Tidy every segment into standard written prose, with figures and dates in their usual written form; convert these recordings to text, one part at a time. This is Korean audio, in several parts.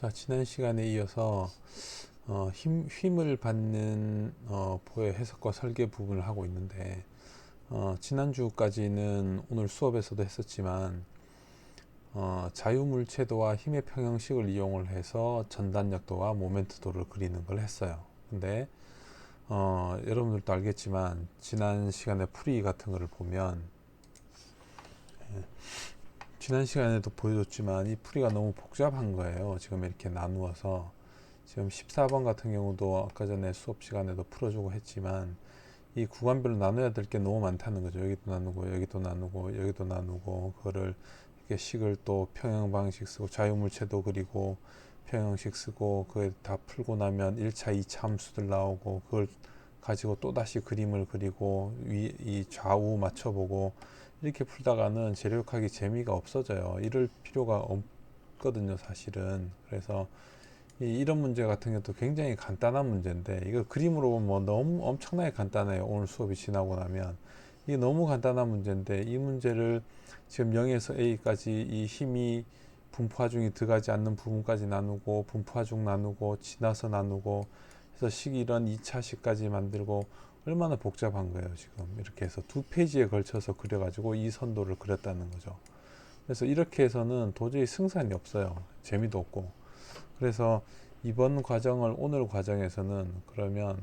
자, 지난 시간에 이어서 힘을 받는 보의 해석과 설계 부분을 하고 있는데, 지난주까지는 오늘 수업에서도 했었지만 자유물체도와 힘의 평형식을 이용을 해서 전단력도와 모멘트도를 그리는 걸 했어요. 근데 여러분들도 알겠지만 지난 시간에 풀이 같은 거를 보면, 지난 시간에도 보여줬지만 이 풀이가 너무 복잡한 거예요. 지금 이렇게 나누어서 지금 14번 같은 경우도 아까 전에 수업 시간에도 풀어주고 했지만 이 구간별로 나눠야 될 게 너무 많다는 거죠. 여기도 나누고 여기도 나누고 여기도 나누고, 그거를 이렇게 식을 또 평형 방식 쓰고 자유물체도 그리고 평형식 쓰고, 그게 다 풀고 나면 1차 2차 함수들 나오고, 그걸 가지고 또 다시 그림을 그리고 이 좌우 맞춰보고, 이렇게 풀다가는 재료학이 재미가 없어져요. 이럴 필요가 없거든요, 사실은. 그래서 이런 문제 같은 경우도 굉장히 간단한 문제인데, 이거 그림으로 보면 뭐 너무 엄청나게 간단해요. 오늘 수업이 지나고 나면 이게 너무 간단한 문제인데, 이 문제를 지금 0에서 A까지 이 힘이 분포하중이 들어가지 않는 부분까지 나누고, 분포하중 나누고, 지나서 나누고 해서 식 이런 2차식까지 만들고, 얼마나 복잡한 거예요. 지금 이렇게 해서 2페이지에 걸쳐서 그려가지고 이 선도를 그렸다는 거죠. 그래서 이렇게 해서는 도저히 승산이 없어요. 재미도 없고. 그래서 이번 과정을, 오늘 과정에서는 그러면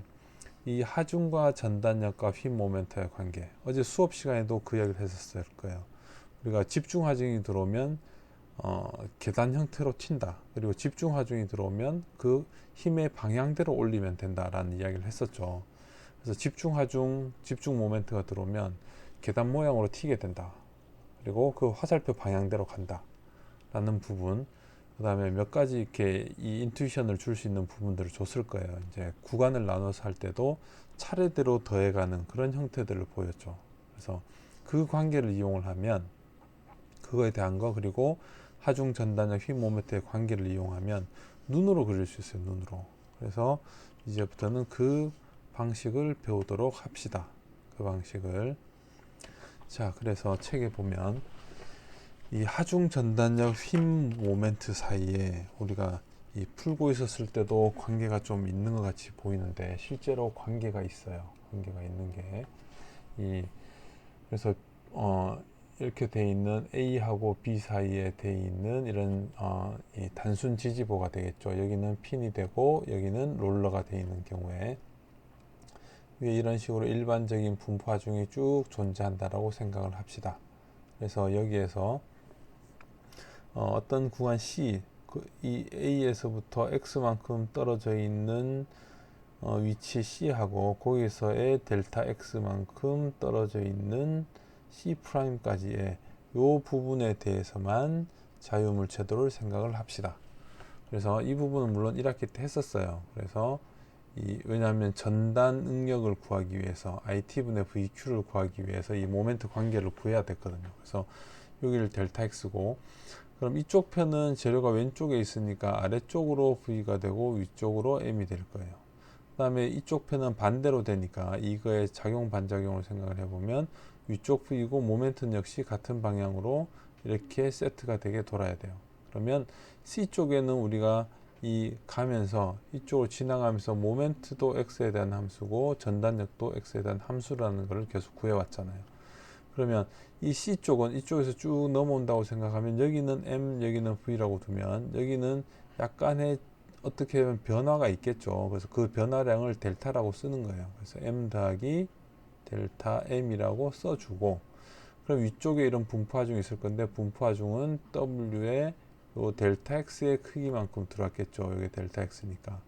이 하중과 전단력과 휘 모멘트의 관계, 어제 수업 시간에도 그 이야기를 했었을 거예요. 우리가 집중 하중이 들어오면 계단 형태로 튄다. 그리고 집중 하중이 들어오면 그 힘의 방향대로 올리면 된다라는 이야기를 했었죠. 그래서 집중 하중, 집중 모멘트가 들어오면 계단 모양으로 튀게 된다. 그리고 그 화살표 방향대로 간다. 라는 부분, 그 다음에 몇 가지 이렇게 이 인투이션을 줄 수 있는 부분들을 줬을 거예요. 이제 구간을 나눠서 할 때도 차례대로 더해가는 그런 형태들을 보였죠. 그래서 그 관계를 이용을 하면, 그거에 대한 거, 그리고 하중 전단력 휘 모멘트의 관계를 이용하면 눈으로 그릴 수 있어요. 눈으로. 그래서 이제부터는 그 방식을 배우도록 합시다. 그 방식을. 자, 그래서 책에 보면 이 하중 전단력 힘 모멘트 사이에 우리가 이 풀고 있었을 때도 관계가 좀 있는 것 같이 보이는데, 실제로 관계가 있어요. 관계가 있는 게 이, 그래서 이렇게 돼 있는 A하고 B 사이에 돼 있는 이런 이 단순 지지보가 되겠죠. 여기는 핀이 되고 여기는 롤러가 돼 있는 경우에 위에 이런 식으로 일반적인 분포 하중이 쭉 존재한다라고 생각을 합시다. 그래서 여기에서 어떤 구간 C, 이 A에서부터 X만큼 떨어져 있는 위치 C하고 거기서의 델타 X만큼 떨어져 있는 C'까지의 이 부분에 대해서만 자유물체도를 생각을 합시다. 그래서 이 부분은 물론 1학기 때 했었어요. 그래서 왜냐하면 전단 응력을 구하기 위해서 IT분의 VQ를 구하기 위해서 이 모멘트 관계를 구해야 됐거든요. 그래서 여기를 델타 X고, 그럼 이쪽 편은 재료가 왼쪽에 있으니까 아래쪽으로 V가 되고 위쪽으로 M이 될 거예요. 그 다음에 이쪽 편은 반대로 되니까 이거의 작용 반작용을 생각을 해보면 위쪽 V고 모멘트는 역시 같은 방향으로 이렇게 세트가 되게 돌아야 돼요. 그러면 C쪽에는 우리가 이 가면서 이쪽으로 지나가면서 모멘트도 X에 대한 함수고 전단력도 X에 대한 함수라는 것을 계속 구해왔잖아요. 그러면 이 C쪽은 이쪽에서 쭉 넘어온다고 생각하면 여기는 M, 여기는 V라고 두면 여기는 약간의 어떻게 보면 변화가 있겠죠. 그래서 그 변화량을 델타라고 쓰는 거예요. 그래서 M 더하기 델타 M이라고 써주고, 그럼 위쪽에 이런 분포하중이 있을 건데 분포하중은 W의 요 델타 X의 크기만큼 들어왔겠죠. 여기 델타 X니까.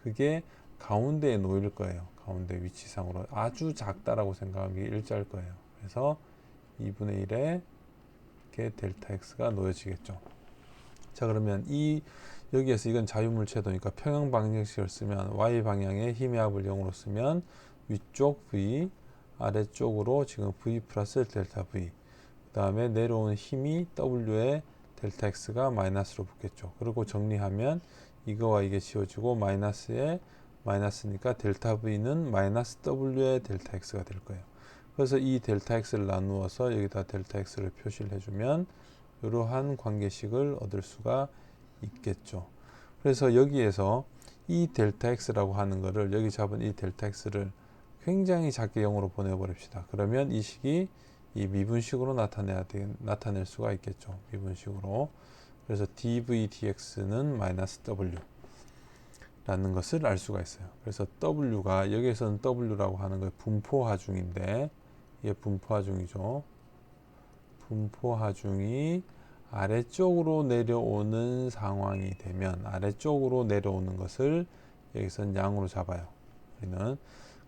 그게 가운데에 놓일 거예요. 가운데 위치상으로 아주 작다라고 생각하면 이게 일자일 거예요. 그래서 2분의 1에 이렇게 델타 X가 놓여지겠죠. 자, 그러면 여기에서 이건 자유물체도니까 평형 방정식을 쓰면 y 방향의 힘의 합을 0으로 쓰면 위쪽 v, 아래쪽으로 지금 v 플러스 델타 v, 그 다음에 내려오는 힘이 w의 델타 x가 마이너스로 붙겠죠. 그리고 정리하면 이거와 이게 지워지고 마이너스에 마이너스니까 델타 v는 마이너스 w의 델타 x가 될 거예요. 그래서 이 델타 x를 나누어서 여기다 델타 x를 표시를 해주면 이러한 관계식을 얻을 수가 있겠죠. 그래서 여기에서 이 델타 x라고 하는 거를, 여기 잡은 이 델타 x를 굉장히 작게 0으로 보내버립시다. 그러면 이 식이 이 미분식으로 나타낼 수가 있겠죠. 미분식으로. 그래서 dv dx는 마이너스 w 라는 것을 알 수가 있어요. 그래서 w가, 여기에서는 w라고 하는 거 분포하중인데, 이게 분포하중이죠. 분포하중이 아래쪽으로 내려오는 상황이 되면, 아래쪽으로 내려오는 것을 여기서는 양으로 잡아요. 우리는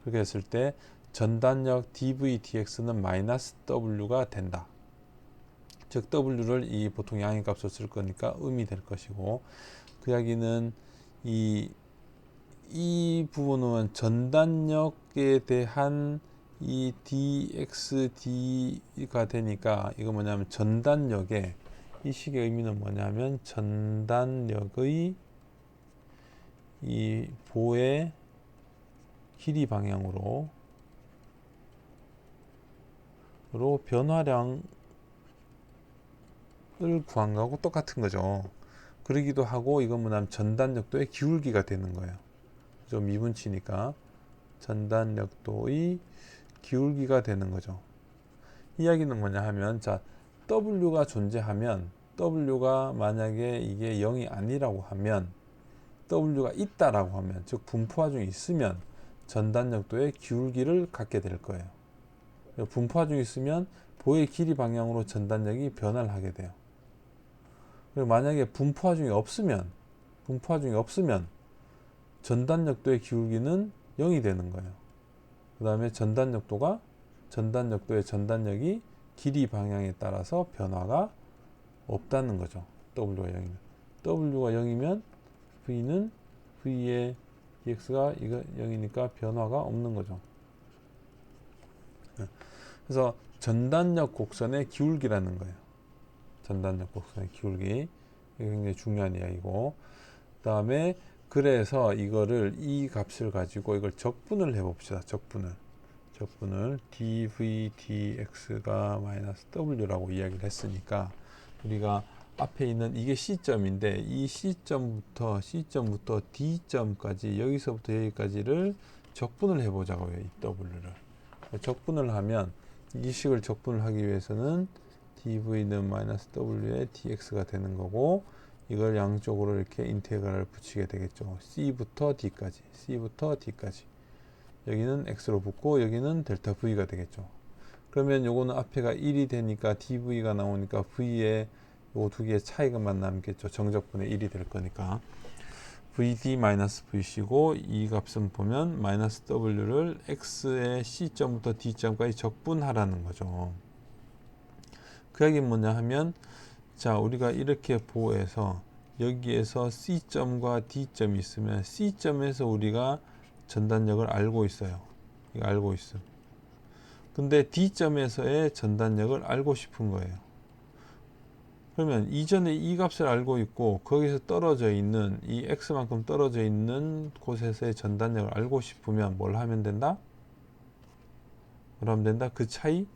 그렇게 했을 때 전단력 dv dx는 마이너스 w가 된다. 즉 w를 이 보통 양의 값으로 쓸 거니까 음이 될 것이고, 그 이야기는 이 부분은 전단력에 대한 이 dx d가 되니까, 이거 뭐냐면 전단력의, 이 식의 의미는 뭐냐면 전단력의 이 보의 길이 방향으로 변화량을 구한 거하고 똑같은 거죠. 그러기도 하고, 이건 뭐냐면 전단력도의 기울기가 되는 거예요. 좀 미분치니까 전단력도의 기울기가 되는 거죠. 이야기는 뭐냐 하면, 자, W가 존재하면, W가 만약에 이게 0이 아니라고 하면, W가 있다라고 하면, 즉 분포하중이 있으면 전단력도의 기울기를 갖게 될 거예요. 분포하중이 있으면 보의 길이 방향으로 전단력이 변화를 하게 돼요. 그리고 만약에 분포하중이 없으면 전단력도의 기울기는 0이 되는 거예요. 그 다음에 전단력도의 전단력이 길이 방향에 따라서 변화가 없다는 거죠. W가 0이면. W가 0이면 V는 V의 dx가 이거 0이니까 변화가 없는 거죠. 그래서 전단력 곡선의 기울기라는 거예요. 전단력 곡선의 기울기. 이게 굉장히 중요한 이야기고, 그 다음에 그래서 이거를, 이 값을 가지고 이걸 적분을 해봅시다. 적분을 dv dx가 마이너스 w라고 이야기를 했으니까, 우리가 앞에 있는 이게 C점인데, 이 C점부터 D점까지, 여기서부터 여기까지를 적분을 해보자고요. 이 W를 적분을 하면, 이 식을 적분을 하기 위해서는 dv는 마이너스 w의 dx가 되는 거고, 이걸 양쪽으로 이렇게 인테그랄을 붙이게 되겠죠. C부터 D까지. 여기는 X로 붙고, 여기는 델타 V가 되겠죠. 그러면 요거는 앞에가 1이 되니까 dV가 나오니까 V의 요 두 개의 차이가만 남겠죠. 정적분의 1이 될 거니까. VD-VC고, 이 값은 보면 마이너스 W를 X의 C점부터 D점까지 적분하라는 거죠. 그 얘기는 뭐냐 하면, 자, 우리가 이렇게 보에서 여기에서 C점과 D점이 있으면 C점에서 우리가 전단력을 알고 있어요. 이거 알고 있어. 근데 D점에서의 전단력을 알고 싶은 거예요. 그러면 이전에 이 값을 알고 있고, 거기서 떨어져 있는 이 X만큼 떨어져 있는 곳에서의 전단력을 알고 싶으면 뭘 하면 된다? 그 차이,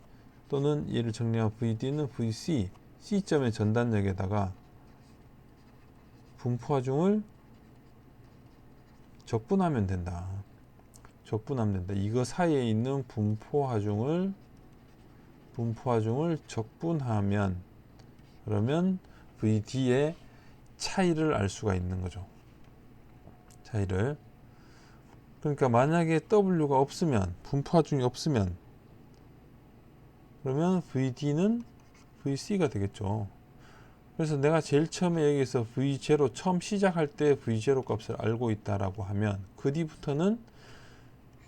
또는 얘를 정리하면 VD는 VC, C점의 전단력에다가 분포하중을 적분하면 된다. 이거 사이에 있는 분포하중을 적분하면, 그러면 VD의 차이를 알 수가 있는 거죠. 차이를. 그러니까 만약에 W가 없으면, 분포하중이 없으면, 그러면 VD는 VC가 되겠죠. 그래서 내가 제일 처음에 여기서 V0 처음 시작할 때 V0 값을 알고 있다라고 하면, 그 뒤부터는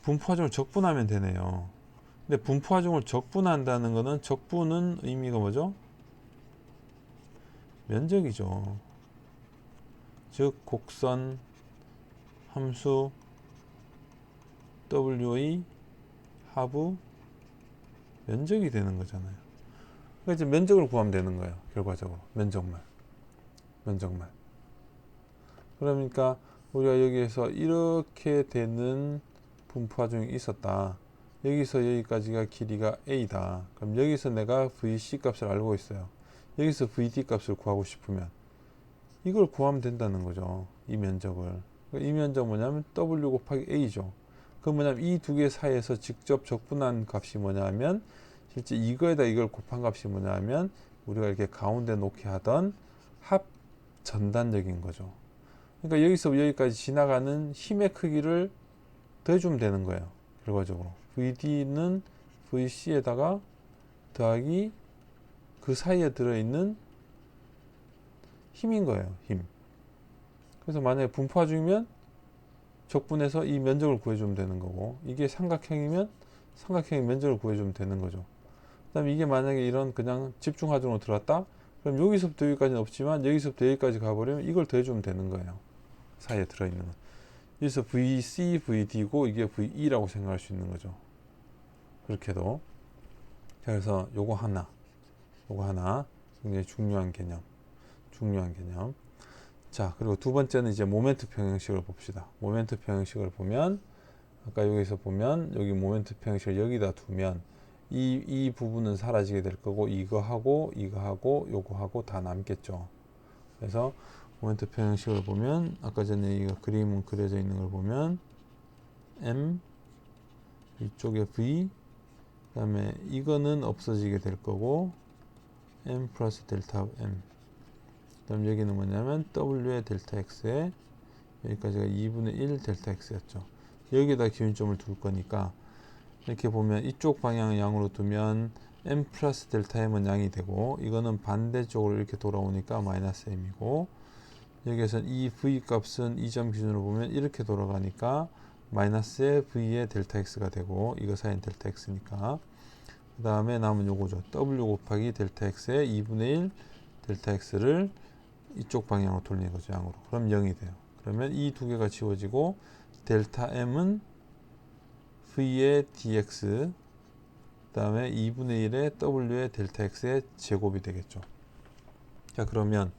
분포하중을 적분하면 되네요. 근데 분포하중을 적분한다는 거는, 적분은 의미가 뭐죠? 면적이죠. 즉 곡선 함수 W의 하부 면적이 되는 거잖아요. 그러니까 이제 면적을 구하면 되는 거예요. 결과적으로 면적만. 그러니까 우리가 여기에서 이렇게 되는 분포하중이 있었다. 여기서 여기까지가 길이가 A다. 그럼 여기서 내가 VC 값을 알고 있어요. 여기서 VD 값을 구하고 싶으면 이걸 구하면 된다는 거죠. 이 면적을. 이 면적 뭐냐면 W 곱하기 A죠. 그 뭐냐면 이 두 개 사이에서 직접 적분한 값이 뭐냐면 실제 이거에다 이걸 곱한 값이 뭐냐면 우리가 이렇게 가운데 놓게 하던 합 전단력인 거죠. 그러니까 여기서 여기까지 지나가는 힘의 크기를 더해주면 되는 거예요. 결과적으로 VD는 VC에다가 더하기 그 사이에 들어있는 힘인 거예요. 힘. 그래서 만약에 분포화 중이면 적분해서 이 면적을 구해주면 되는 거고, 이게 삼각형이면 삼각형의 면적을 구해주면 되는 거죠. 그 다음에 이게 만약에 이런 그냥 집중화중으로 들어왔다, 그럼 여기서부터 여기까지는 없지만 여기서부터 여기까지 가버리면 이걸 더해주면 되는 거예요. 사이에 들어있는 건. 여기서 VC, VD고 이게 VE라고 생각할 수 있는 거죠. 그렇게도. 그래서 요거 하나 굉장히 중요한 개념. 자, 그리고 두 번째는 이제 모멘트 평형식을 봅시다. 모멘트 평형식을 보면 아까 여기서 보면 여기 모멘트 평형식을 여기다 두면 이 부분은 사라지게 될 거고 이거하고 요거하고 다 남겠죠. 그래서 모멘트 평형식을 보면 아까 전에 이거 그림은 그려져 있는 걸 보면 M 이쪽에 V 그 다음에 이거는 없어지게 될 거고 M 플러스 델타 M 그 다음 여기는 뭐냐면 W의 델타 X에 여기까지가 2분의 1 델타 X였죠. 여기에다 기준점을 둘 거니까 이렇게 보면 이쪽 방향을 양으로 두면 M 플러스 델타 M은 양이 되고 이거는 반대쪽으로 이렇게 돌아오니까 마이너스 M이고 여기에서 이 V 값은 이 점 기준으로 보면 이렇게 돌아가니까 마이너스의 V의 델타 X가 되고 이거 사이는 델타 X니까 그 다음에 남은 요거죠. W 곱하기 델타 X의 2분의 1 델타 X를 이쪽 방향으로 돌리는 거죠. 양으로. 그럼 0이 돼요. 그러면 이 두 개가 지워지고 델타 M은 V의 dx 그 다음에 2분의 1의 W의 델타 X의 제곱이 되겠죠. 자, 그러면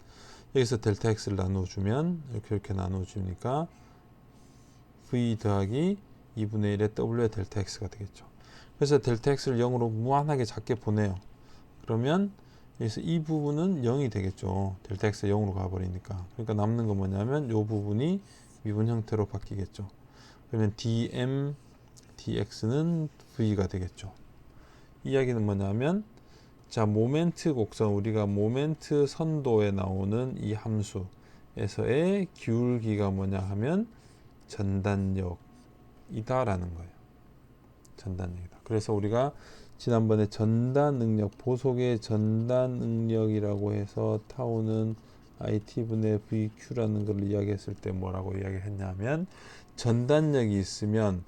여기서 델타 X를 나누어주면 이렇게 나누어주니까 V 더하기 2분의 1의 W의 델타 X가 되겠죠. 그래서 델타 X를 0으로 무한하게 작게 보내요. 그러면 여기서 이 부분은 0이 되겠죠. 델타 X가 0으로 가버리니까. 그러니까 남는 건 뭐냐면 이 부분이 미분 형태로 바뀌겠죠. 그러면 dm dx는 v가 되겠죠. 이 이야기는 뭐냐면 자, 모멘트 곡선, 우리가 모멘트 선도에 나오는 이 함수에서의 기울기가 뭐냐 하면 전단력이다 라는 거예요. 전단력이다. 그래서 우리가 지난번에 전단 능력, 보속의 전단 능력이라고 해서 타우는 IT분의 VQ라는 걸 이야기했을 때 뭐라고 이야기를 했냐면 전단력이 있으면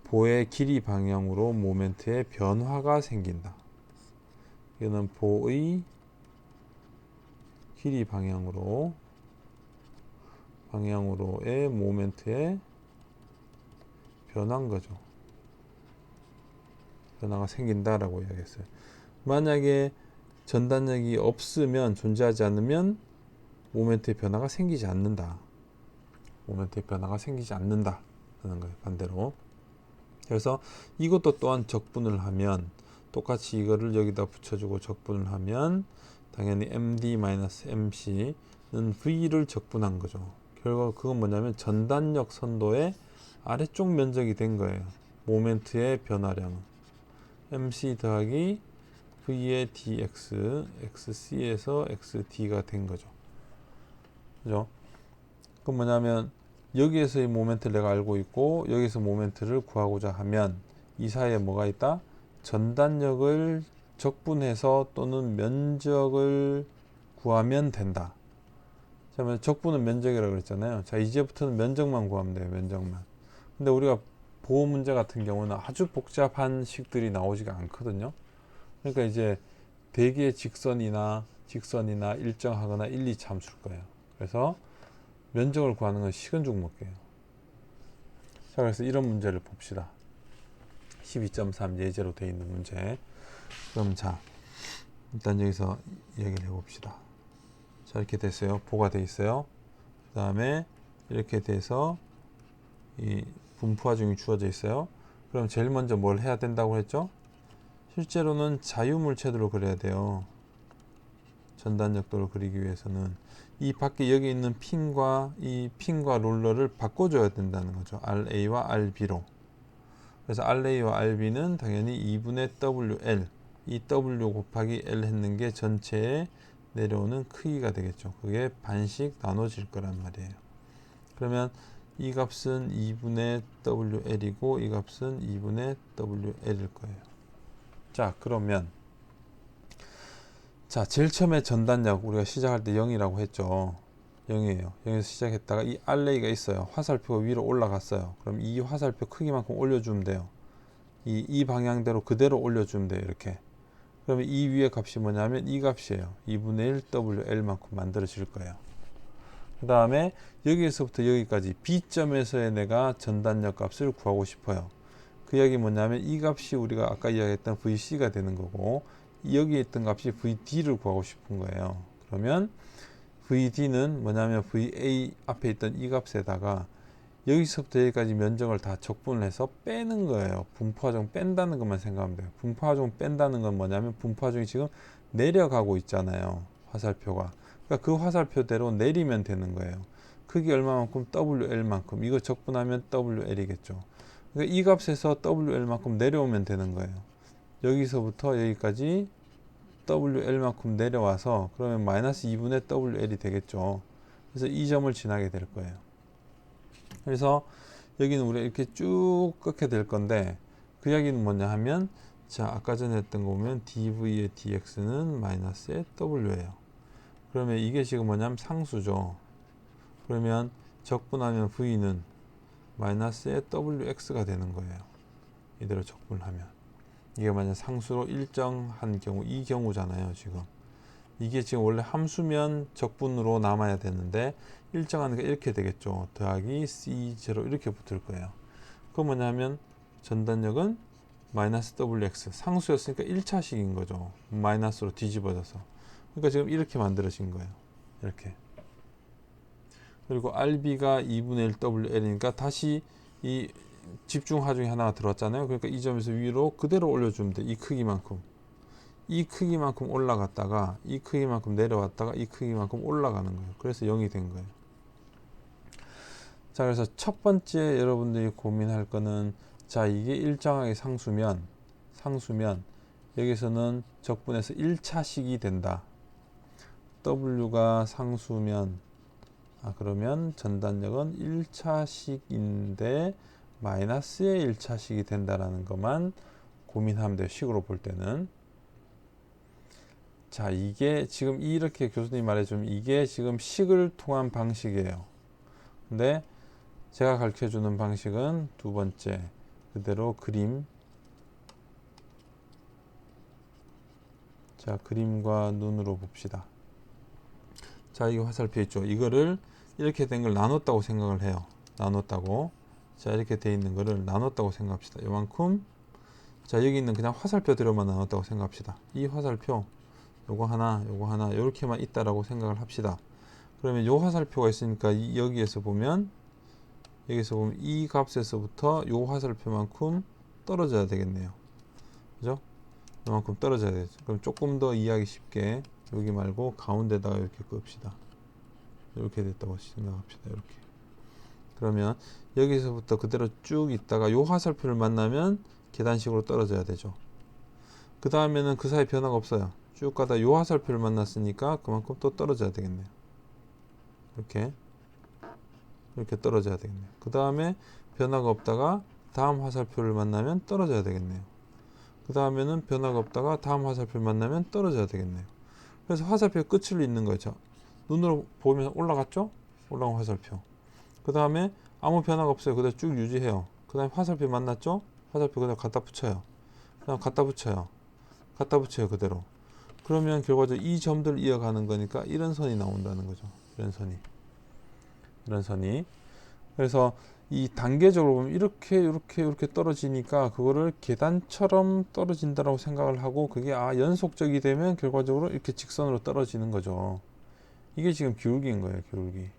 보의 길이 방향으로 모멘트의 변화가 생긴다. 이거는 보의 길이 방향으로의 모멘트의 변화인 거죠. 변화가 생긴다라고 이야기했어요. 만약에 전단력이 없으면 존재하지 않으면 모멘트의 변화가 생기지 않는다. 모멘트의 변화가 생기지 않는다 하는 거예요. 반대로. 그래서 이것도 또한 적분을 하면 똑같이 이거를 여기다 붙여주고 적분을 하면 당연히 MD-MC는 V를 적분한 거죠. 결과 그건 뭐냐면 전단력 선도의 아래쪽 면적이 된 거예요. 모멘트의 변화량은 MC 더하기 V의 dx, xc에서 xd가 된 거죠. 그죠? 그럼 뭐냐면 여기에서의 모멘트를 내가 알고 있고 여기서 모멘트를 구하고자 하면 이 사이에 뭐가 있다? 전단력을 적분해서 또는 면적을 구하면 된다. 자, 적분은 면적이라고 그랬잖아요. 자, 이제부터는 면적만 구하면 돼요. 면적만. 근데 우리가 보호 문제 같은 경우는 아주 복잡한 식들이 나오지가 않거든요. 그러니까 이제 대개 직선이나 일정하거나 1, 2 참수일 거예요. 그래서 면적을 구하는 건 식은 죽 먹게요. 자, 그래서 이런 문제를 봅시다. 12.3 예제로 되어 있는 문제. 그럼 자, 일단 여기서 얘기를 해봅시다. 자, 이렇게 됐어요. 보가 되어 있어요. 그 다음에 이렇게 돼서 이 분포화중이 주어져 있어요. 그럼 제일 먼저 뭘 해야 된다고 했죠? 실제로는 자유물체들로 그려야 돼요. 전단역도를 그리기 위해서는 이 밖에 여기 있는 핀과 롤러를 바꿔줘야 된다는 거죠. RA와 RB로. 그래서 RA와 RB는 당연히 2분의 WL, 이 W 곱하기 L 했는 게 전체에 내려오는 크기가 되겠죠. 그게 반씩 나눠질 거란 말이에요. 그러면 이 값은 2분의 WL이고 이 값은 2분의 WL일 거예요. 자, 그러면 제일 처음에 전단력 우리가 시작할 때 0이라고 했죠. 0이에요. 0에서 시작했다가 이 RA가 있어요. 화살표가 위로 올라갔어요. 그럼 이 화살표 크기만큼 올려주면 돼요. 이 방향대로 그대로 올려주면 돼요. 이렇게. 그러면 이 위의 값이 뭐냐면 이 값이에요. 2분의 1 WL만큼 만들어질 거예요. 그 다음에 여기에서부터 여기까지 B점에서의 내가 전단력 값을 구하고 싶어요. 그 이야기 뭐냐면 이 값이 우리가 아까 이야기했던 VC가 되는 거고 여기에 있던 값이 VD를 구하고 싶은 거예요. 그러면 VD는 뭐냐면 VA 앞에 있던 이 값에다가 여기서부터 여기까지 면적을 다 적분을 해서 빼는 거예요. 분포하중 뺀다는 것만 생각하면 돼요. 분포하중 뺀다는 건 뭐냐면 분포하중이 지금 내려가고 있잖아요. 화살표가. 그러니까 그 화살표대로 내리면 되는 거예요. 크기 얼마만큼? WL만큼. 이거 적분하면 WL이겠죠. 그러니까 이 값에서 WL만큼 내려오면 되는 거예요. 여기서부터 여기까지 WL만큼 내려와서 그러면 마이너스 2분의 WL이 되겠죠. 그래서 이 점을 지나게 될 거예요. 그래서 여기는 우리가 이렇게 쭉 꺾게 될 건데 그 이야기는 뭐냐 하면 아까 전에 했던 거 보면 dv의 dx는 마이너스의 w예요. 그러면 이게 지금 뭐냐면 상수죠. 그러면 적분하면 v는 마이너스의 wx가 되는 거예요. 이대로 적분하면 이게 만약 상수로 일정한 경우 이 경우잖아요. 지금 이게 지금 원래 함수면 적분으로 남아야 되는데 일정한 게 이렇게 되겠죠. 더하기 C0 이렇게 붙을 거예요. 그건 뭐냐면 전단력은 마이너스 WX 상수였으니까 1차식인 거죠. 마이너스로 뒤집어져서. 그러니까 지금 이렇게 만들어진 거예요. 이렇게. 그리고 RB가 2분의 1 WL이니까 다시 이 집중 하중이 하나가 들어왔잖아요. 그러니까 이 점에서 위로 그대로 올려주면 돼. 이 크기만큼. 이 크기만큼 올라갔다가 이 크기만큼 내려왔다가 이 크기만큼 올라가는 거예요. 그래서 0이 된 거예요. 자, 그래서 첫 번째 여러분들이 고민할 거는 이게 일정하게 상수면 여기서는 적분해서 1차식이 된다. W가 상수면 그러면 전단력은 1차식인데 마이너스의 1차식이 된다라는 것만 고민하면 돼요. 식으로 볼 때는. 이게 지금 이렇게 교수님이 말해주면 이게 지금 식을 통한 방식이에요. 근데 제가 가르쳐 주는 방식은 두 번째 그대로 그림. 그림과 눈으로 봅시다. 이게 화살표 있죠. 이거를 이렇게 된 걸 나눴다고 생각을 해요. 나눴다고. 이렇게 돼 있는 거를 나눴다고 생각합시다. 요만큼. 여기 있는 그냥 화살표대로만 나눴다고 생각합시다. 이 화살표 요거 하나 요렇게만 있다라고 생각을 합시다. 그러면 요 화살표가 있으니까 여기서 보면 이 값에서부터 요 화살표만큼 떨어져야 되겠네요. 그죠? 요만큼 떨어져야 되죠. 그럼 조금 더 이해하기 쉽게 여기 말고 가운데다가 이렇게 끕시다. 이렇게 됐다고 생각합시다. 이렇게. 그러면 여기서부터 그대로 쭉 있다가 요 화살표를 만나면 계단식으로 떨어져야 되죠. 그 다음에는 그 사이 변화가 없어요. 쭉 가다 요 화살표를 만났으니까 그만큼 또 떨어져야 되겠네요. 이렇게 떨어져야 되겠네요. 그 다음에 변화가 없다가 다음 화살표를 만나면 떨어져야 되겠네요. 그 다음에는 변화가 없다가 다음 화살표를 만나면 떨어져야 되겠네요. 그래서 화살표 끝을 잇는 거죠. 눈으로 보면 올라갔죠? 올라온 화살표. 그 다음에 아무 변화가 없어요. 그대로 쭉 유지해요. 그 다음에 화살표 만났죠? 화살표 그대로 갖다 붙여요. 그 다음 갖다 붙여요. 갖다 붙여요. 그대로. 그러면 결과적으로 이 점들을 이어가는 거니까 이런 선이 나온다는 거죠. 이런 선이. 그래서 이 단계적으로 보면 이렇게 떨어지니까 그거를 계단처럼 떨어진다라고 생각을 하고 그게 연속적이 되면 결과적으로 이렇게 직선으로 떨어지는 거죠. 이게 지금 기울기인 거예요. 기울기.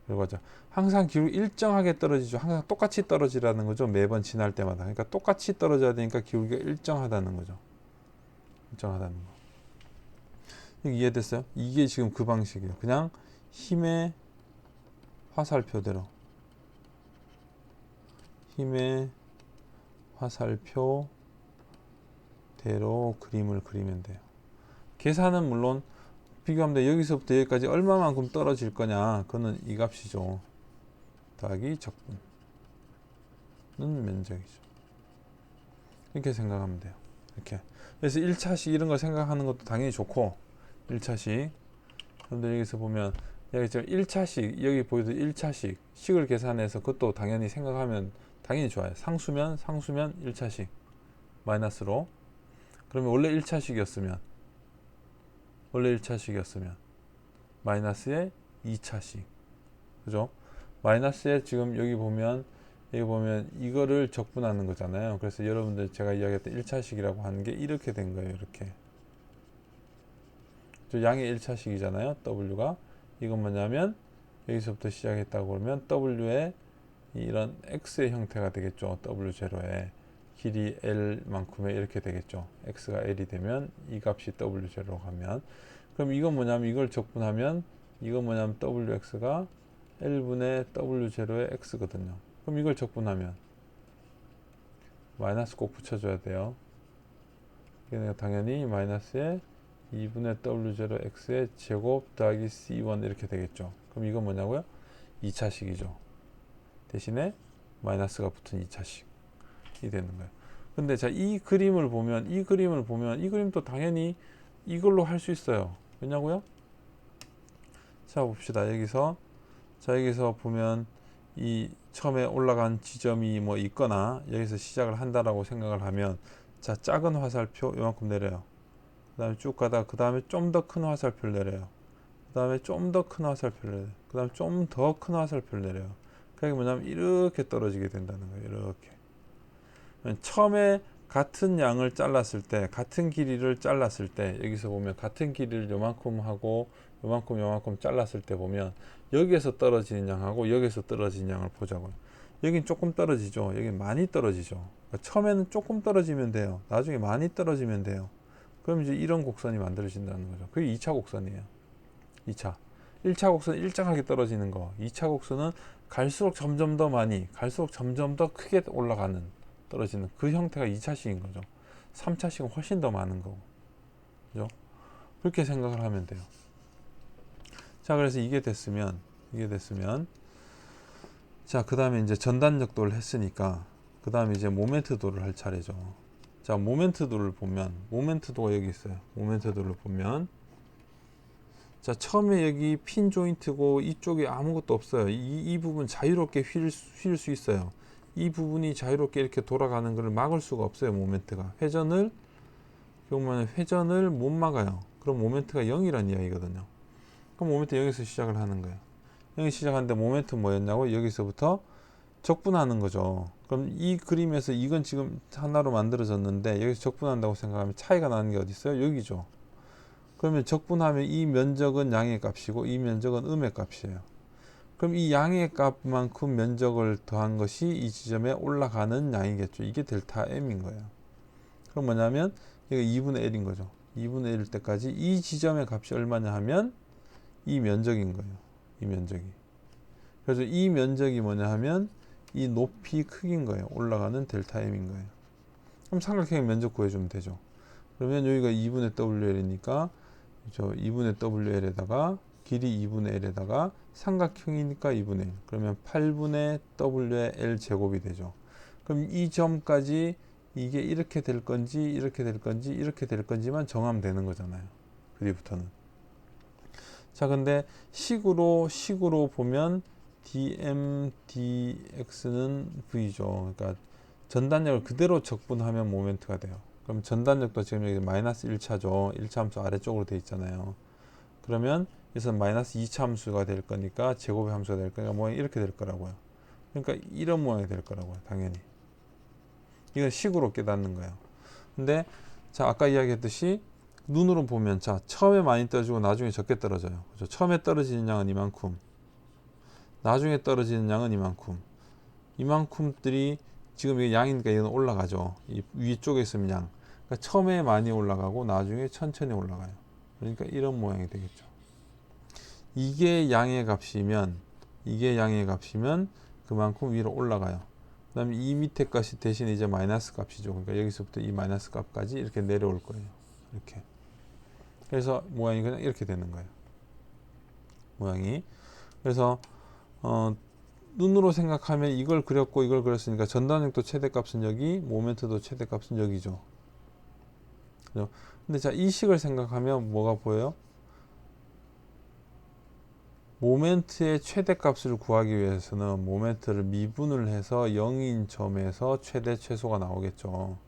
결과적으로 항상 기울기 일정하게 떨어지죠. 항상 똑같이 떨어지라는 거죠. 매번 지날 때마다. 그러니까 똑같이 떨어져야 되니까 기울기가 일정하다는 거죠. 일정하다는 거. 여기 이해됐어요? 이게 지금 그 방식이에요. 그냥 힘의 화살표대로 힘의 화살표대로 그림을 그리면 돼요. 계산은 물론 비교하면 돼. 여기서부터 여기까지 얼마만큼 떨어질 거냐, 그거는 이 값이죠. 더하기 적분은 면적이죠. 이렇게 생각하면 돼요. 이렇게. 그래서 1차식 이런 거 생각하는 것도 당연히 좋고, 1차식 여러분들 여기서 보면 여기 지금 1차식 여기 보여도 1차식 식을 계산해서 그것도 당연히 생각하면 당연히 좋아요. 상수면 1차식 마이너스로, 그러면 원래 1차식이었으면 마이너스의 2차식, 그죠? 마이너스에 지금 여기 보면 이거를 적분하는 거잖아요. 그래서 여러분들 제가 이야기했던 1차식이라고 하는 게 이렇게 된 거예요. 이렇게 양의 1차식이잖아요. W가 이건 뭐냐면 여기서부터 시작했다고 그러면 W의 이런 X의 형태가 되겠죠. W0에 길이 L만큼의 이렇게 되겠죠. X가 L이 되면 이 값이 W0로 가면, 그럼 이건 뭐냐면 이걸 적분하면 이건 뭐냐면 WX가 L분의 W0의 X거든요. 그럼 이걸 적분하면 마이너스 꼭 붙여줘야 돼요. 당연히 마이너스에 2분의 W0 X의 제곱 더하기 C1 이렇게 되겠죠. 그럼 이건 뭐냐고요? 2차식이죠. 대신에 마이너스가 붙은 2차식이 되는 거예요. 근데 자, 이 그림을 보면 이 그림도 당연히 이걸로 할 수 있어요. 왜냐고요? 자, 봅시다. 여기서 보면 이 처음에 올라간 지점이 뭐 있거나 여기서 시작을 한다라고 생각을 하면, 자, 작은 화살표 요만큼 내려요. 그 다음에 쭉 가다가 그 다음에 좀 더 큰 화살표를 내려요. 그 다음에 좀 더 큰 화살표를 내려요. 그 다음에 좀 더 큰 화살표를 내려요. 그게 뭐냐면 이렇게 떨어지게 된다는 거예요. 이렇게. 처음에 같은 양을 잘랐을 때, 같은 길이를 잘랐을 때, 여기서 보면 같은 길이를 요만큼 하고 요만큼 잘랐을 때 보면 여기에서 떨어지는 양하고 여기에서 떨어지는 양을 보자고요. 여긴 조금 떨어지죠. 여긴 많이 떨어지죠. 그러니까 처음에는 조금 떨어지면 돼요. 나중에 많이 떨어지면 돼요. 그럼 이제 이런 곡선이 만들어진다는 거죠. 그게 2차 곡선이에요. 2차. 1차 곡선은 일정하게 떨어지는 거. 2차 곡선은 갈수록 점점 더 많이, 갈수록 점점 더 크게 올라가는, 떨어지는 그 형태가 2차식인 거죠. 3차식은 훨씬 더 많은 거고. 그죠? 그렇게 생각을 하면 돼요. 자, 그래서 이게 됐으면 자, 그 다음에 이제 전단력도를 했으니까 그 다음에 이제 모멘트도를 할 차례죠. 자, 모멘트도를 보면 모멘트도가 여기 있어요. 모멘트도를 보면, 자, 처음에 여기 핀 조인트고 이쪽에 아무것도 없어요. 이 부분 자유롭게 휠 수 있어요. 이 부분이 자유롭게 이렇게 돌아가는 것을 막을 수가 없어요. 모멘트가 회전을 못 막아요. 그럼 모멘트가 0이라는 이야기거든요. 그럼 모멘트 0에서 시작을 하는 거예요. 0이 시작하는데 모멘트 뭐였냐고? 여기서부터 적분하는 거죠. 그럼 이 그림에서 이건 지금 하나로 만들어졌는데 여기서 적분한다고 생각하면 차이가 나는 게 어디 있어요? 여기죠. 그러면 적분하면 이 면적은 양의 값이고 이 면적은 음의 값이에요. 그럼 이 양의 값만큼 면적을 더한 것이 이 지점에 올라가는 양이겠죠. 이게 델타 M인 거예요. 그럼 뭐냐면 이게 2분의 1인 거죠. 2분의 1일 때까지 이 지점의 값이 얼마냐 하면 이 면적인 거예요. 이 면적이. 그래서 이 면적이 뭐냐 하면 이 높이 크기인 거예요. 올라가는 델타 M인 거예요. 그럼 삼각형의 면적 구해주면 되죠. 그러면 여기가 2분의 WL이니까 2분의 WL에다가 길이 2분의 L에다가 삼각형이니까 2분의 1. 그러면 8분의 W의 L 제곱이 되죠. 그럼 이 점까지 이게 이렇게 될 건지 이렇게 될 건지 이렇게 될 건지만 정하면 되는 거잖아요. 그 뒤부터는. 자, 근데 식으로 보면 dm dx는 v죠. 그러니까 전단력을 그대로 적분하면 모멘트가 돼요. 그럼 전단력도 지금 여기 마이너스 1차죠. 1차 함수 아래쪽으로 되어 있잖아요. 그러면 여기서 마이너스 2차 함수가 될 거니까 제곱의 함수가 될 거니까 모양이 이렇게 될 거라고요. 그러니까 이런 모양이 될 거라고요. 당연히. 이건 식으로 깨닫는 거예요. 근데 자, 아까 이야기했듯이 눈으로 보면, 자, 처음에 많이 떨어지고 나중에 적게 떨어져요. 그렇죠? 처음에 떨어지는 양은 이만큼, 나중에 떨어지는 양은 이만큼. 이만큼들이 지금 이게 양이니까 이건 올라가죠. 이 위쪽에 있으면 양. 그러니까 처음에 많이 올라가고 나중에 천천히 올라가요. 그러니까 이런 모양이 되겠죠. 이게 양의 값이면 그만큼 위로 올라가요. 그 다음에 이 밑에 값이 대신 이제 마이너스 값이죠. 그러니까 여기서부터 이 마이너스 값까지 이렇게 내려올 거예요. 이렇게. 그래서 모양이 그냥 이렇게 되는 거예요. 모양이. 그래서 눈으로 생각하면 이걸 그렸고 이걸 그렸으니까 전단력도 최대값은 여기, 모멘트도 최대값은 여기죠. 그죠? 근데 자, 이 식을 생각하면 뭐가 보여요? 모멘트의 최대값을 구하기 위해서는 모멘트를 미분을 해서 0인 점에서 최대 최소가 나오겠죠.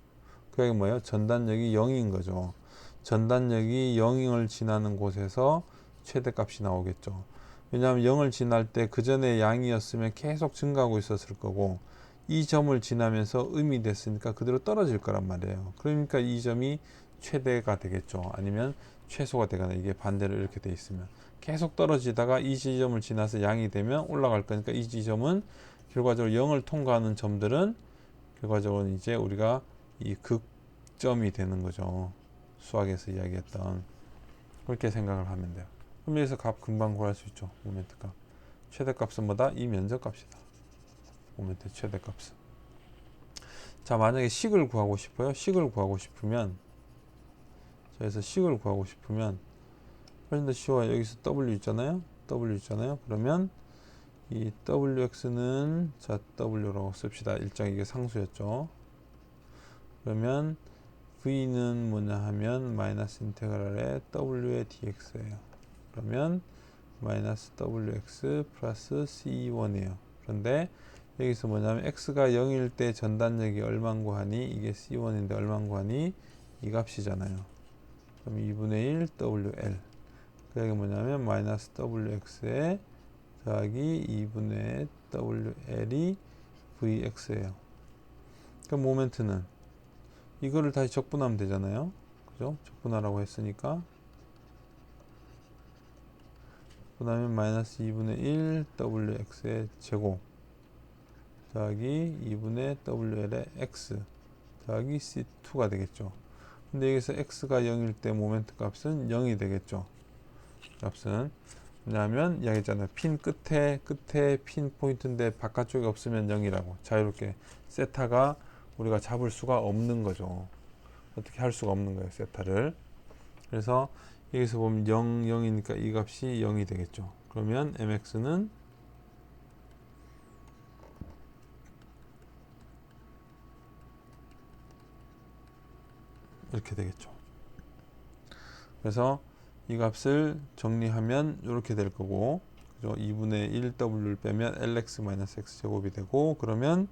그게 뭐예요? 전단력이 0인 거죠. 전단력이 0을 지나는 곳에서 최대값이 나오겠죠. 왜냐하면 0을 지날 때 그 전에 양이었으면 계속 증가하고 있었을 거고 이 점을 지나면서 음이 됐으니까 그대로 떨어질 거란 말이에요. 그러니까 이 점이 최대가 되겠죠. 아니면 최소가 되거나 이게 반대로 이렇게 돼 있으면 계속 떨어지다가 이 지점을 지나서 양이 되면 올라갈 거니까 이 지점은 결과적으로 0을 통과하는 점들은 결과적으로 이제 우리가 이 극점이 되는 거죠. 수학에서 이야기했던 그렇게 생각을 하면 돼요. 그럼 여기서 값 금방 구할 수 있죠. 모멘트 값. 최대값은 뭐다? 이 면적값이다. 모멘트 최대값은. 자, 만약에 식을 구하고 싶어요. 식을 구하고 싶으면 그래서 식을 구하고 싶으면 훨씬 더 쉬워요. 여기서 W 있잖아요. W 있잖아요. 그러면 이 WX는 자 W라고 씁시다. 일정 이게 상수였죠. 그러면 V는 뭐냐 하면 마이너스 인테그랄의 W의 dx예요. 그러면 마이너스 WX 플러스 C1이에요. 그런데 여기서 뭐냐면 X가 0일 때 전단력이 얼마인 구하니 이게 C1인데 얼마인 구하니 이 값이잖아요. 그럼 2분의 1 WL 그게 뭐냐면 마이너스 WX에 더하기 2분의 WL이 VX예요. 그럼 모멘트는 이거를 다시 적분하면 되잖아요. 그죠? 적분하라고 했으니까 그다음에 마이너스 2분의 1 WX의 제곱 더하기 2분의 WL의 X 더하기 C2가 되겠죠. 근데 여기서 X가 0일 때 모멘트 값은 0이 되겠죠. 값은 왜냐하면 이야기했잖아요. 핀 끝에 핀 포인트인데 바깥쪽에 없으면 0이라고 자유롭게 세타가 우리가 잡을 수가 없는 거죠. 어떻게 할 수가 없는 거예요. 세타를. 그래서 여기서 보면 0, 0이니까 이 값이 0이 되겠죠. 그러면 mx는 이렇게 되겠죠. 그래서 이 값을 정리하면 이렇게 될 거고 그죠? 2분의 1w를 빼면 lx-x 제곱이 되고 그러면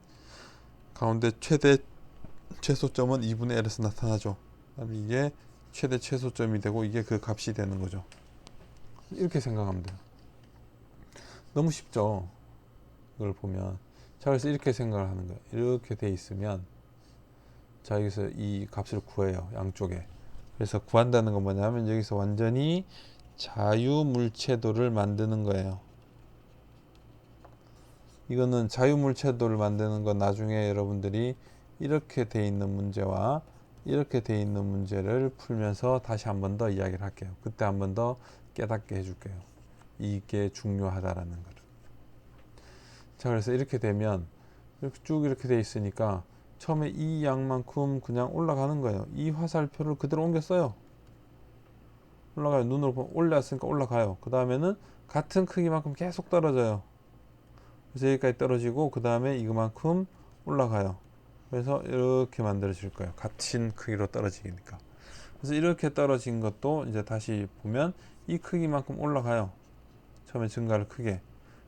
가운데 최대 최소점은 2분의 l에서 나타나죠. 그다음에 이게 최대 최소점이 되고 이게 그 값이 되는 거죠. 이렇게 생각하면 돼요. 너무 쉽죠. 이걸 보면 자 그래서 이렇게 생각을 하는 거예요. 이렇게 돼 있으면 자 여기서 이 값을 구해요. 양쪽에. 그래서 구한다는 건 뭐냐면 여기서 완전히 자유물체도를 만드는 거예요. 이거는 자유물체도를 만드는 건 나중에 여러분들이 이렇게 돼 있는 문제와 이렇게 돼 있는 문제를 풀면서 다시 한 번 더 이야기를 할게요. 그때 한 번 더 깨닫게 해줄게요. 이게 중요하다라는 거를. 자 그래서 이렇게 되면 이렇게 쭉 이렇게 돼 있으니까 처음에 이 양만큼 그냥 올라가는 거예요. 이 화살표를 그대로 옮겨 써요. 올라가요. 눈으로 보면 올라왔으니까 올라가요. 그 다음에는 같은 크기만큼 계속 떨어져요. 그래서 여기까지 떨어지고 그 다음에 이거만큼 올라가요. 그래서 이렇게 만들어질 거예요. 같은 크기로 떨어지니까. 그래서 이렇게 떨어진 것도 이제 다시 보면 이 크기만큼 올라가요. 처음에 증가를 크게.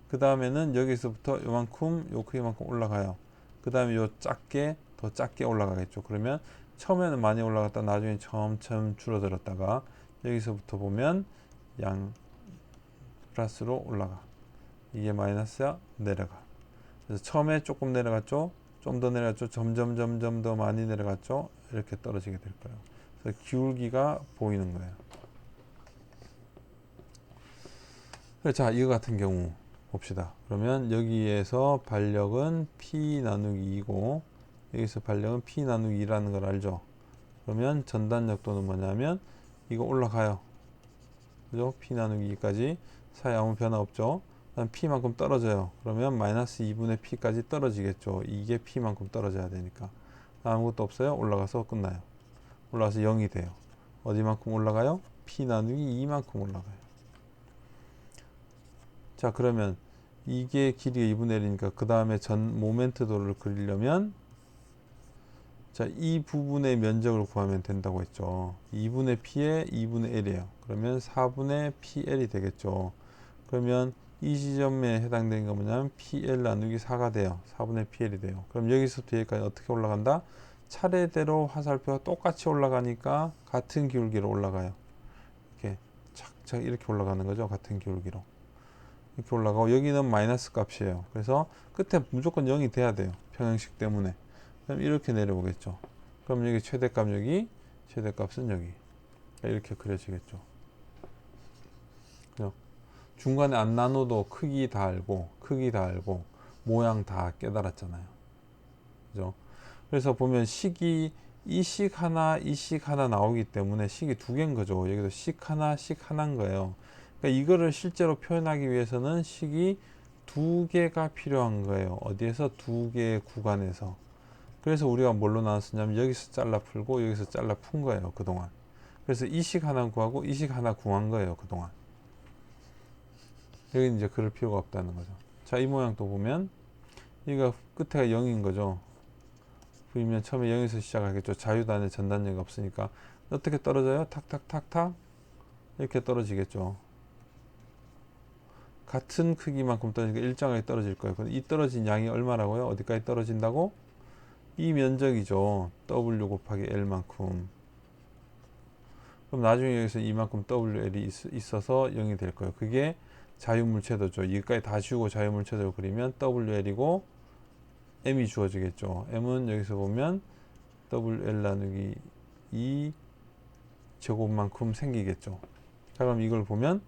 그 다음에는 여기서부터 요만큼 요 크기만큼 올라가요. 그 다음에 요 작게 더 작게 올라가겠죠. 그러면 처음에는 많이 올라갔다 나중에 점점 줄어들었다가 여기서부터 보면 양 플러스로 올라가. 이게 마이너스야 내려가. 그래서 처음에 조금 내려갔죠. 좀 더 내려갔죠. 점점 더 많이 내려갔죠. 이렇게 떨어지게 될 거예요. 그래서 기울기가 보이는 거예요. 자, 이거 같은 경우 봅시다. 그러면 여기에서 반력은 P 나누기 2고 여기서 반력은 P 나누기 2라는 걸 알죠. 그러면 전단력도는 뭐냐면 이거 올라가요. 그죠? p 나누기 2까지 사이 아무 변화 없죠. 그다음 p만큼 떨어져요. 그러면 마이너스 2분의 p까지 떨어지겠죠. 이게 p만큼 떨어져야 되니까. 아무것도 없어요. 올라가서 끝나요. 올라가서 0이 돼요. 어디만큼 올라가요? p 나누기 2만큼 올라가요. 자, 그러면 이게 길이가 2분의 1이니까 그 다음에 전 모멘트 도를 그리려면 자, 이 부분의 면적을 구하면 된다고 했죠. 2분의 p에 2분의 1이에요. 그러면 4분의 pl이 되겠죠. 그러면 이 지점에 해당되는 건 뭐냐면 pl 나누기 4가 돼요. 4분의 pl이 돼요. 그럼 여기서부터 여기까지 어떻게 올라간다? 차례대로 화살표가 똑같이 올라가니까 같은 기울기로 올라가요. 이렇게 착착 이렇게 올라가는 거죠. 같은 기울기로. 이렇게 올라가고 여기는 마이너스 값이에요. 그래서 끝에 무조건 0이 돼야 돼요. 평형식 때문에. 그럼 이렇게 내려오겠죠. 그럼 여기 최대값 여기, 최대값은 여기. 이렇게 그려지겠죠. 그죠? 중간에 안 나눠도 크기 다 알고, 크기 다 알고, 모양 다 깨달았잖아요. 그죠? 그래서 보면 식이 이식 하나, 이식 하나 나오기 때문에 식이 두 개인 거죠. 여기도 식 하나, 식 하나인 거예요. 그러니까 이거를 실제로 표현하기 위해서는 식이 두 개가 필요한 거예요. 어디에서? 두 개의 구간에서. 그래서 우리가 뭘로 나눴었냐면 여기서 잘라 풀고 여기서 잘라 푼 거예요. 그동안. 그래서 이식 하나 구하고 이식 하나 구한 거예요. 그동안. 여기 이제 그럴 필요가 없다는 거죠. 자, 이 모양 또 보면 여기가 끝에가 0인 거죠. V면 처음에 0에서 시작하겠죠. 자유단의 전단력이 없으니까. 어떻게 떨어져요? 탁탁탁탁 이렇게 떨어지겠죠. 같은 크기만큼 떨어지니까 일정하게 떨어질 거예요. 근데 이 떨어진 양이 얼마라고요? 어디까지 떨어진다고? 이 면적이죠. W 곱하기 L만큼. 그럼 나중에 여기서 이만큼 WL이 있어서 0이 될 거예요. 그게 자유물체도죠. 이까지 다 지우고 자유물체도를 그리면 WL이고 M이 주어지겠죠. M은 여기서 보면 WL 나누기 2 제곱만큼 생기겠죠. 자, 그럼 이걸 보면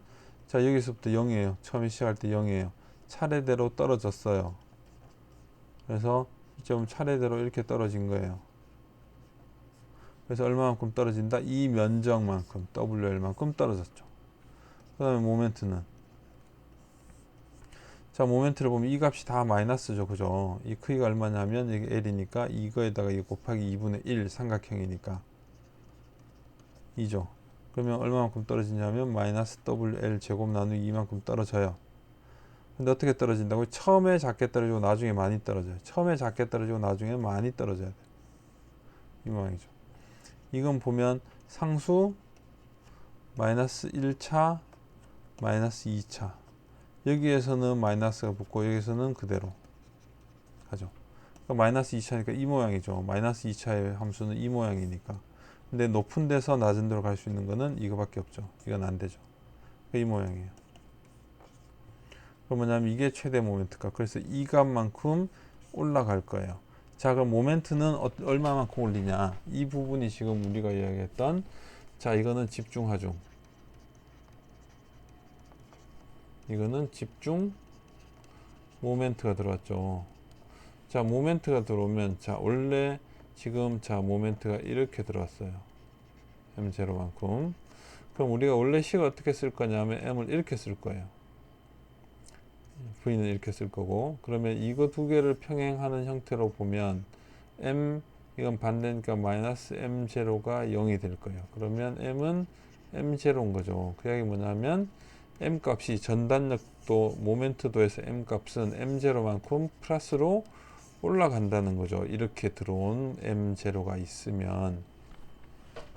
자, 여기서부터 0이에요. 처음에 시작할 때 0이에요. 차례대로 떨어졌어요. 그래서 이 점은 차례대로 이렇게 떨어진 거예요. 그래서 얼마만큼 떨어진다? 이 면적만큼 WL만큼 떨어졌죠. 그 다음에 모멘트는 자, 모멘트를 보면 이 값이 다 마이너스죠. 그죠? 이 크기가 얼마냐면 이게 L이니까 이거에다가 이거 곱하기 2분의 1 삼각형이니까 2죠. 그러면 얼마만큼 떨어지냐면 마이너스 WL 제곱 나누기 2만큼 떨어져요. 근데 어떻게 떨어진다고? 처음에 작게 떨어지고 나중에 많이 떨어져요. 처음에 작게 떨어지고 나중에 많이 떨어져야 돼요. 이 모양이죠. 이건 보면 상수 마이너스 1차 마이너스 2차 여기에서는 마이너스가 붙고 여기서는 그대로 가죠. 그러니까 마이너스 2차니까 이 모양이죠. 마이너스 2차의 함수는 이 모양이니까. 근데 높은 데서 낮은 데로 갈 수 있는 거는 이거밖에 없죠. 이건 안 되죠. 이 모양이에요. 그럼 뭐냐면 이게 최대 모멘트값. 그래서 이 값만큼 올라갈 거예요. 자, 그럼 모멘트는 얼마만큼 올리냐? 이 부분이 지금 우리가 이야기했던 자, 이거는 집중하중. 이거는 집중 모멘트가 들어왔죠. 자, 모멘트가 들어오면 자, 원래 지금 자, 모멘트가 이렇게 들어왔어요. M0만큼. 그럼 우리가 원래 식을 어떻게 쓸 거냐면 M을 이렇게 쓸 거예요. V는 이렇게 쓸 거고. 그러면 이거 두 개를 평행하는 형태로 보면 M 이건 반대니까 마이너스 M0가 0이 될 거예요. 그러면 M은 M0인 거죠. 그 이야기 뭐냐면 M 값이 전단력도 모멘트도에서 M 값은 M0만큼 플러스로 올라간다는 거죠. 이렇게 들어온 M0가 있으면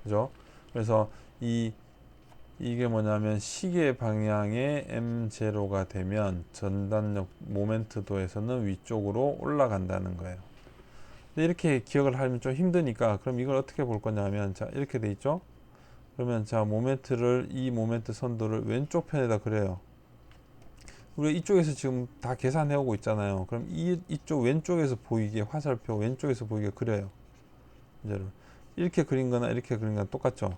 그죠? 그래서 이게 뭐냐면 시계 방향의 M0가 되면 전단력 모멘트도에서는 위쪽으로 올라간다는 거예요. 근데 이렇게 기억을 하면 좀 힘드니까 그럼 이걸 어떻게 볼 거냐면 자, 이렇게 돼 있죠? 그러면 자, 모멘트를 이 모멘트 선도를 왼쪽 편에다 그려요. 우리가 이쪽에서 지금 다 계산해 오고 있잖아요. 그럼 이쪽 왼쪽에서 보이게 화살표 왼쪽에서 보이게 그려요. 문제를 이렇게 그린 거나 이렇게 그린 거나 똑같죠.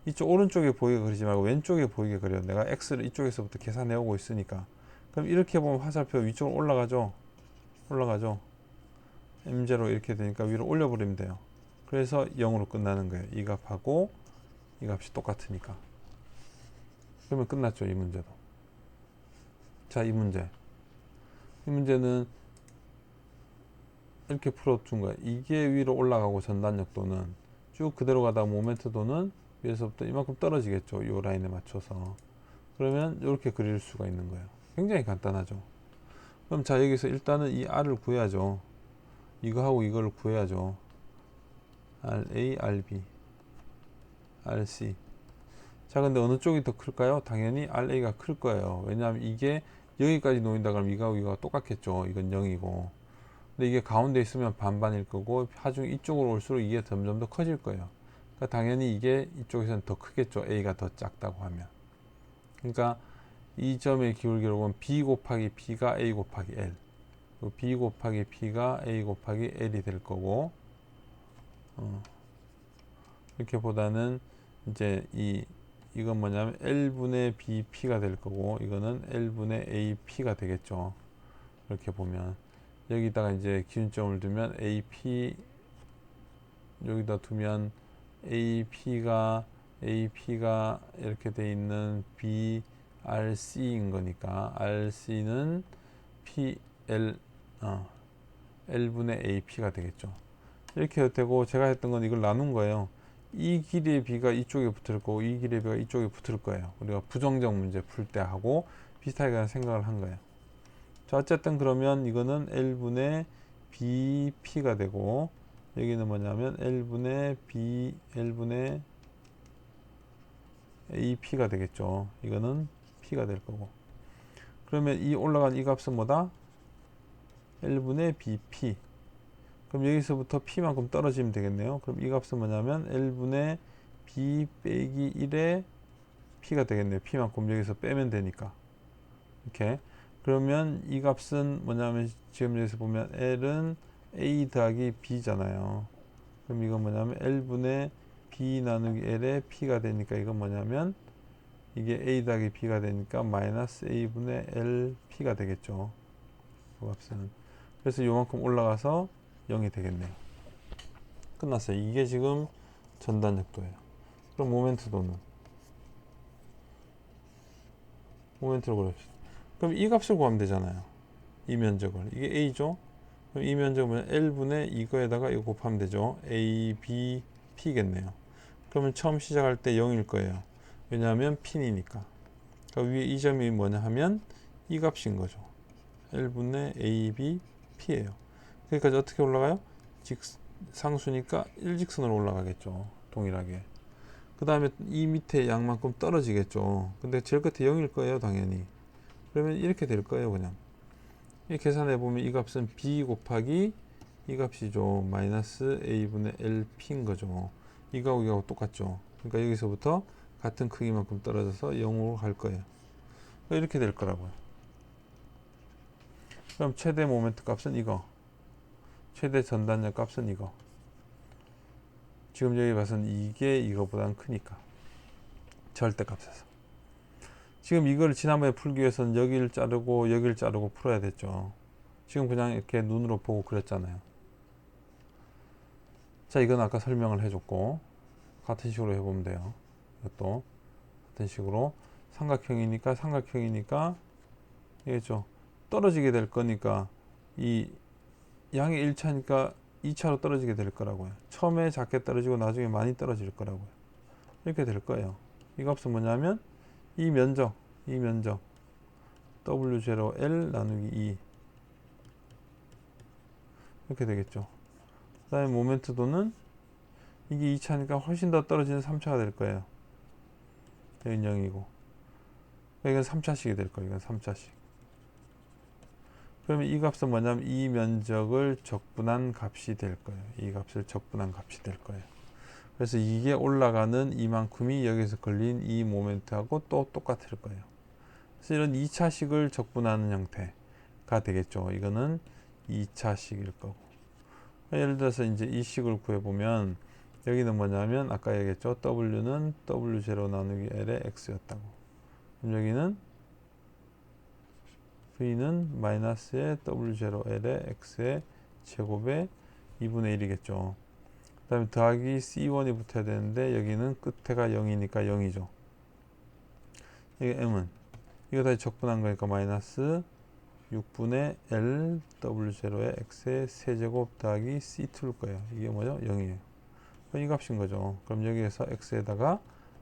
이쪽 오른쪽에 보이게 그리지 말고 왼쪽에 보이게 그려요. 내가 X를 이쪽에서부터 계산해 오고 있으니까. 그럼 이렇게 보면 화살표 위쪽으로 올라가죠. 올라가죠. M0 이렇게 되니까 위로 올려버리면 돼요. 그래서 0으로 끝나는 거예요. 이 값하고 이 값이 똑같으니까. 그러면 끝났죠, 이 문제도. 자, 이 문제는 이렇게 풀어준 거야. 이게 위로 올라가고 전단력도는 쭉 그대로 가다가 모멘트도는 위에서부터 이만큼 떨어지겠죠, 이 라인에 맞춰서. 그러면 이렇게 그릴 수가 있는 거예요. 굉장히 간단하죠. 그럼 자, 여기서 일단은 이 R을 구해야죠. 이거하고 이거를 구해야죠. RA, RB, RC. 자, 근데 어느 쪽이 더 클까요? 당연히 RA가 클 거예요. 왜냐하면 이게 여기까지 놓인다 그러면 이거하고 이거가 똑같겠죠. 이건 0이고. 근데 이게 가운데 있으면 반반일 거고, 하중 이쪽으로 올수록 이게 점점 더 커질 거예요. 그러니까 당연히 이게 이쪽에서는 더 크겠죠. A가 더 작다고 하면. 그러니까 이 점의 기울기로 보면 B 곱하기 P가 A 곱하기 L, B 곱하기 P가 A 곱하기 L이 될 거고, 이렇게 보다는 이제 이건 뭐냐면 L분의 BP가 될 거고, 이거는 L분의 AP가 되겠죠. 이렇게 보면 여기다가 이제 기준점을 두면 AP, 여기다 두면 AP가 이렇게 돼 있는 BRC인 거니까 RC는 L분의 AP가 되겠죠. 이렇게 되고, 제가 했던 건 이걸 나눈 거예요. 이 길이의 B가 이쪽에 붙을 거고 이 길이의 B가 이쪽에 붙을 거예요. 우리가 부정적 문제 풀 때 하고 비슷하게 생각을 한 거예요. 자, 어쨌든 그러면 이거는 L분의 BP가 되고, 여기는 뭐냐면 L분의 AP가 되겠죠. 이거는 P가 될 거고. 그러면 이 올라간 이 값은 뭐다? L분의 BP. 그럼 여기서부터 P만큼 떨어지면 되겠네요. 그럼 이 값은 뭐냐면 L분의 B 빼기 1의 P가 되겠네요. P만큼 여기서 빼면 되니까. 이렇게. 그러면 이 값은 뭐냐면 지금 여기서 보면 L은 A 더하기 B잖아요. 그럼 이건 뭐냐면 L분의 B 나누기 L의 P가 되니까, 이건 뭐냐면 이게 A 더하기 B가 되니까 마이너스 A분의 L P가 되겠죠. 그 값은. 그래서 요만큼 올라가서 0이 되겠네요. 끝났어요. 이게 지금 전단력도예요. 그럼 모멘트도는? 모멘트로 그립시다. 그럼 이 값을 구하면 되잖아요. 이 면적을. 이게 A죠? 그럼 이 면적은 L분의 이거에다가 이거 곱하면 되죠. A, B, P겠네요. 그러면 처음 시작할 때 0일 거예요. 왜냐하면 P니까. 그러니까 위에 이 점이 뭐냐 하면 이 값인 거죠. L분의 A, B, P예요. 여기까지 어떻게 올라가요? 상수니까 일직선으로 올라가겠죠. 동일하게. 그 다음에 이 밑에 양만큼 떨어지겠죠. 근데 제일 끝에 0일 거예요, 당연히. 그러면 이렇게 될 거예요, 그냥. 이 계산해 보면 이 값은 B 곱하기 이 값이죠. 마이너스 A분의 LP인 거죠. 이거하고 이거하고 똑같죠. 그러니까 여기서부터 같은 크기만큼 떨어져서 0으로 갈 거예요. 이렇게 될 거라고요. 그럼 최대 모멘트 값은 이거. 최대 전단력 값은 이거. 지금 여기 봐서는 이게 이거보다는 크니까. 절대값에서. 지금 이걸 지난번에 풀기 위해서는 여기를 자르고 여기를 자르고 풀어야 됐죠. 지금 그냥 이렇게 눈으로 보고 그렸잖아요. 자, 이건 아까 설명을 해줬고, 같은 식으로 해보면 돼요. 이것도 같은 식으로 삼각형이니까 이겠죠. 떨어지게 될 거니까 이 양이 1차니까 2차로 떨어지게 될 거라고요. 처음에 작게 떨어지고 나중에 많이 떨어질 거라고요. 이렇게 될 거예요. 이 값은 뭐냐면 이 면적 W0L 나누기 2 이렇게 되겠죠. 그 다음에 모멘트도는 이게 2차니까 훨씬 더 떨어지는 3차가 될 거예요. 여긴 0이고 이건 3차씩이 될 거예요. 이건 3차씩. 그러면 이 값은 뭐냐면 이 면적을 적분한 값이 될 거예요. 이 값을 적분한 값이 될 거예요. 그래서 이게 올라가는 이만큼이 여기서 걸린 이 모멘트하고 또 똑같을 거예요. 그래서 이런 2차식을 적분하는 형태가 되겠죠. 이거는 2차식일 거고. 예를 들어서 이제 이 식을 구해보면 여기는 뭐냐면 아까 얘기했죠. W는 W0 나누기 L의 X였다고. 그럼 여기는 V는 마이너스의 W0L의 X의 제곱의 2분의 1이겠죠. 그 다음에 더하기 C1이 붙어야 되는데 여기는 끝에가 0이니까 0이죠. 이게 m은 이거 다시 적분한 거니까 마이너스 6분의 L W0의 X의 세제곱 더하기 C2일 거예요. 이게 뭐죠? 0이에요. 그럼 이 값인 거죠. 그럼 여기에서 X에다가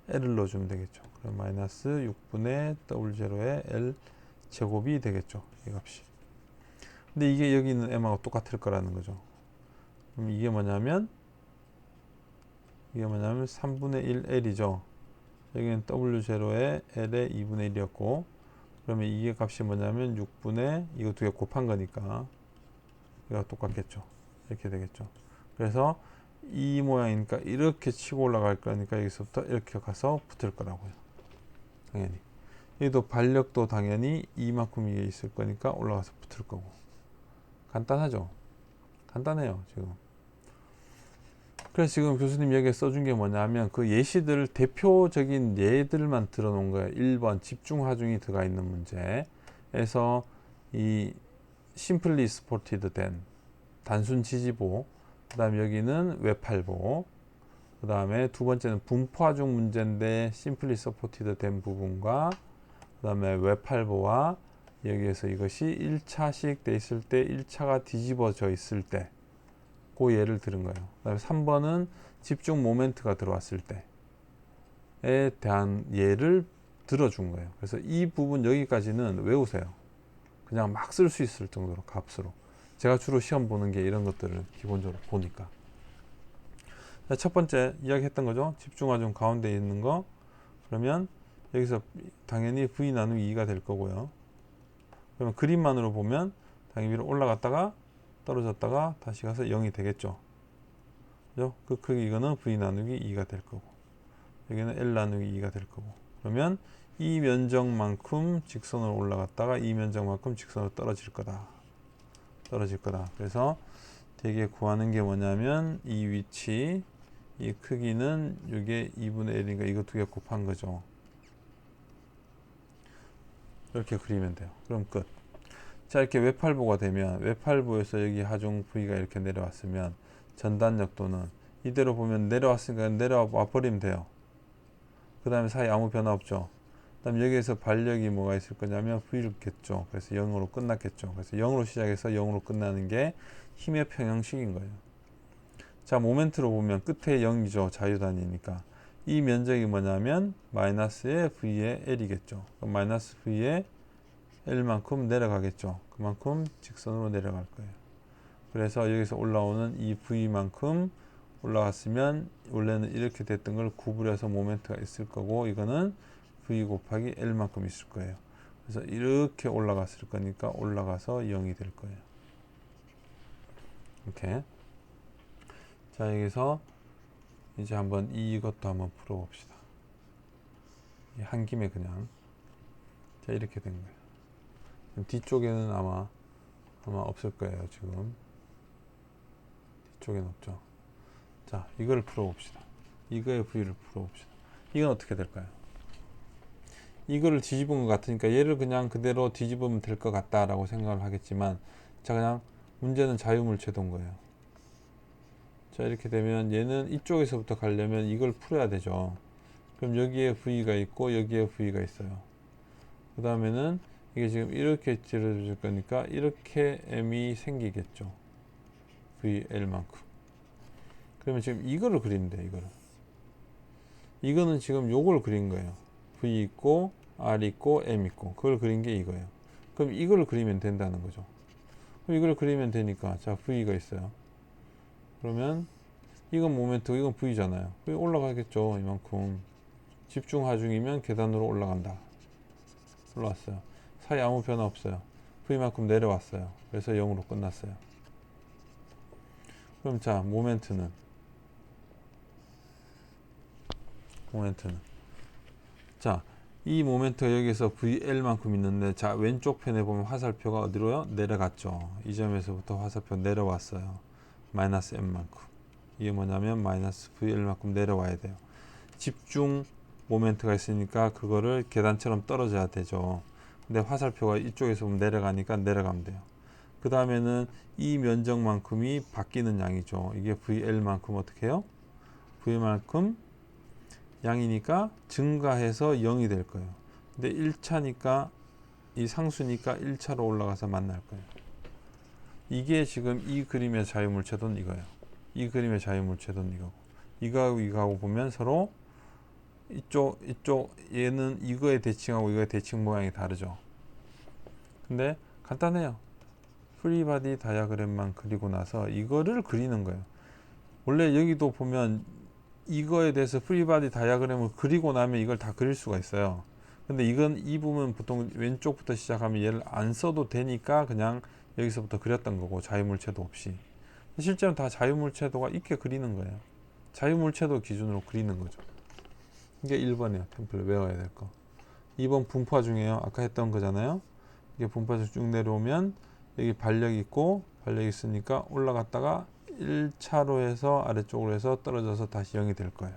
L을 넣어주면 되겠죠. 그럼 마이너스 6분의 W0의 L 제곱이 되겠죠. 이 값이. 근데 이게 여기 있는 M하고 똑같을 거라는 거죠. 그럼 이게 뭐냐면 3분의 1 L이죠. 여기는 W0의 L의 2분의 1이었고, 그러면 이게 값이 뭐냐면 6분의 이거 두 개 곱한 거니까 이거 똑같겠죠. 이렇게 되겠죠. 그래서 이 모양이니까 이렇게 치고 올라갈 거니까 여기서부터 이렇게 가서 붙을 거라고요. 당연히. 여기도 반력도 당연히 이만큼 위에 있을 거니까 올라가서 붙을 거고. 간단하죠? 간단해요, 지금. 그래서 지금 교수님 여기에 써준 게 뭐냐면 그 예시들 대표적인 예들만 들어놓은 거예요. 1번 집중하중이 들어가 있는 문제에서 이 simply supported 된 단순 지지보, 그 다음에 여기는 외팔보, 그 다음에 두 번째는 분포하중 문제인데 simply supported 된 부분과 그 다음에 외팔보와 여기에서 이것이 1차식 돼 있을 때 1차가 뒤집어져 있을 때 그 예를 들은 거예요. 그다음에 3번은 집중 모멘트가 들어왔을 때에 대한 예를 들어준 거예요. 그래서 이 부분 여기까지는 외우세요. 그냥 막 쓸 수 있을 정도로 값으로. 제가 주로 시험 보는 게 이런 것들을 기본적으로 보니까. 첫 번째 이야기했던 거죠. 집중하중 가운데 있는 거. 그러면 여기서 당연히 V 나누기 2가 될 거고요. 그러면 그림만으로 보면 당연히 위로 올라갔다가 떨어졌다가 다시 가서 0이 되겠죠. 그죠? 그 크기 이거는 V 나누기 2가 될 거고, 여기는 L 나누기 2가 될 거고, 그러면 이 면적만큼 직선으로 올라갔다가 이 면적만큼 직선으로 떨어질 거다. 그래서 되게 구하는 게 뭐냐면 이 위치, 이 크기는 이게 2분의 1이니까 이거 두 개 곱한 거죠. 이렇게 그리면 돼요. 그럼 끝. 자, 이렇게 외팔보가 되면 외팔보에서 여기 하중 V가 이렇게 내려왔으면 전단력도는 이대로 보면 내려왔으니까 내려와 버리면 돼요. 그 다음에 사이 아무 변화 없죠. 그 다음에 여기에서 반력이 뭐가 있을 거냐면 V겠죠. 그래서 0으로 끝났겠죠. 그래서 0으로 시작해서 0으로 끝나는 게 힘의 평형식인 거예요. 자, 모멘트로 보면 끝에 0이죠. 자유단위니까. 이 면적이 뭐냐면 마이너스의 V의 L이겠죠. 그럼 마이너스 V의 L만큼 내려가겠죠. 그만큼 직선으로 내려갈 거예요. 그래서 여기서 올라오는 이 V만큼 올라갔으면 원래는 이렇게 됐던 걸 구부려서 모멘트가 있을 거고, 이거는 V 곱하기 L만큼 있을 거예요. 그래서 이렇게 올라갔을 거니까 올라가서 0이 될 거예요. 이렇게. 자, 여기서 이제 한번 이것도 한번 풀어봅시다. 한 김에 그냥. 자, 이렇게 된 거예요. 뒤쪽에는 아마 없을 거예요. 지금 뒤쪽에는 없죠. 자, 이걸 풀어봅시다. 이거의 V를 풀어봅시다. 이건 어떻게 될까요? 이거를 뒤집은 것 같으니까 얘를 그냥 그대로 뒤집으면 될 것 같다라고 생각을 하겠지만, 자, 그냥 문제는 자유물체도인 거예요. 자, 이렇게 되면 얘는 이쪽에서부터 가려면 이걸 풀어야 되죠. 그럼 여기에 V가 있고 여기에 V가 있어요. 그 다음에는 이게 지금 이렇게 지어질 거니까 이렇게 M이 생기겠죠. VL만큼. 그러면 지금 이거를 그리면 돼, 이거를. 이거는 지금 요걸 그린 거예요. V 있고, R 있고, M 있고. 그걸 그린 게 이거예요. 그럼 이거를 그리면 된다는 거죠. 그럼 이걸 그리면 되니까, 자, V가 있어요. 그러면 이건 모멘트, 이건 V잖아요. V 올라가겠죠, 이만큼. 집중 하중이면 계단으로 올라간다. 올라왔어요. 사이 아무 변화 없어요. V만큼 내려왔어요. 그래서 0으로 끝났어요. 그럼 자, 모멘트는 자, 이 모멘트가 여기서 VL만큼 있는데, 자, 왼쪽 편에 보면 화살표가 어디로요? 내려갔죠. 이 점에서부터 화살표 내려왔어요. 마이너스 M만큼. 이게 뭐냐면 마이너스 VL만큼 내려와야 돼요. 집중 모멘트가 있으니까 그거를 계단처럼 떨어져야 되죠. 근데 화살표가 이쪽에서 보면 내려가니까 내려가면 돼요. 그 다음에는 이 면적만큼이 바뀌는 양이죠. 이게 VL만큼 어떻게 해요? V만큼 양이니까 증가해서 0이 될 거예요. 근데 1차니까 이 상수니까 1차로 올라가서 만날 거예요. 이게 지금 이 그림의 자유물체도는 이거예요. 이 그림의 자유물체도는 이거고, 이거하고 보면 서로 이쪽 얘는 이거의 대칭하고 이거의 대칭 모양이 다르죠. 근데 간단해요. 프리바디 다이어그램만 그리고 나서 이거를 그리는 거예요. 원래 여기도 보면 이거에 대해서 프리바디 다이어그램을 그리고 나면 이걸 다 그릴 수가 있어요. 근데 이 부분 보통 왼쪽부터 시작하면 얘를 안 써도 되니까 그냥 여기서부터 그렸던 거고, 자유물체도 없이. 실제로는 다 자유물체도가 있게 그리는 거예요. 자유물체도 기준으로 그리는 거죠. 이게 1번이에요. 템플릿 외워야 될 거. 2번 분파 중에요. 아까 했던 거잖아요. 이게 분파에서 쭉 내려오면 여기 반력이 있고, 반력이 있으니까 올라갔다가 1차로 해서 아래쪽으로 해서 떨어져서 다시 0이 될 거예요.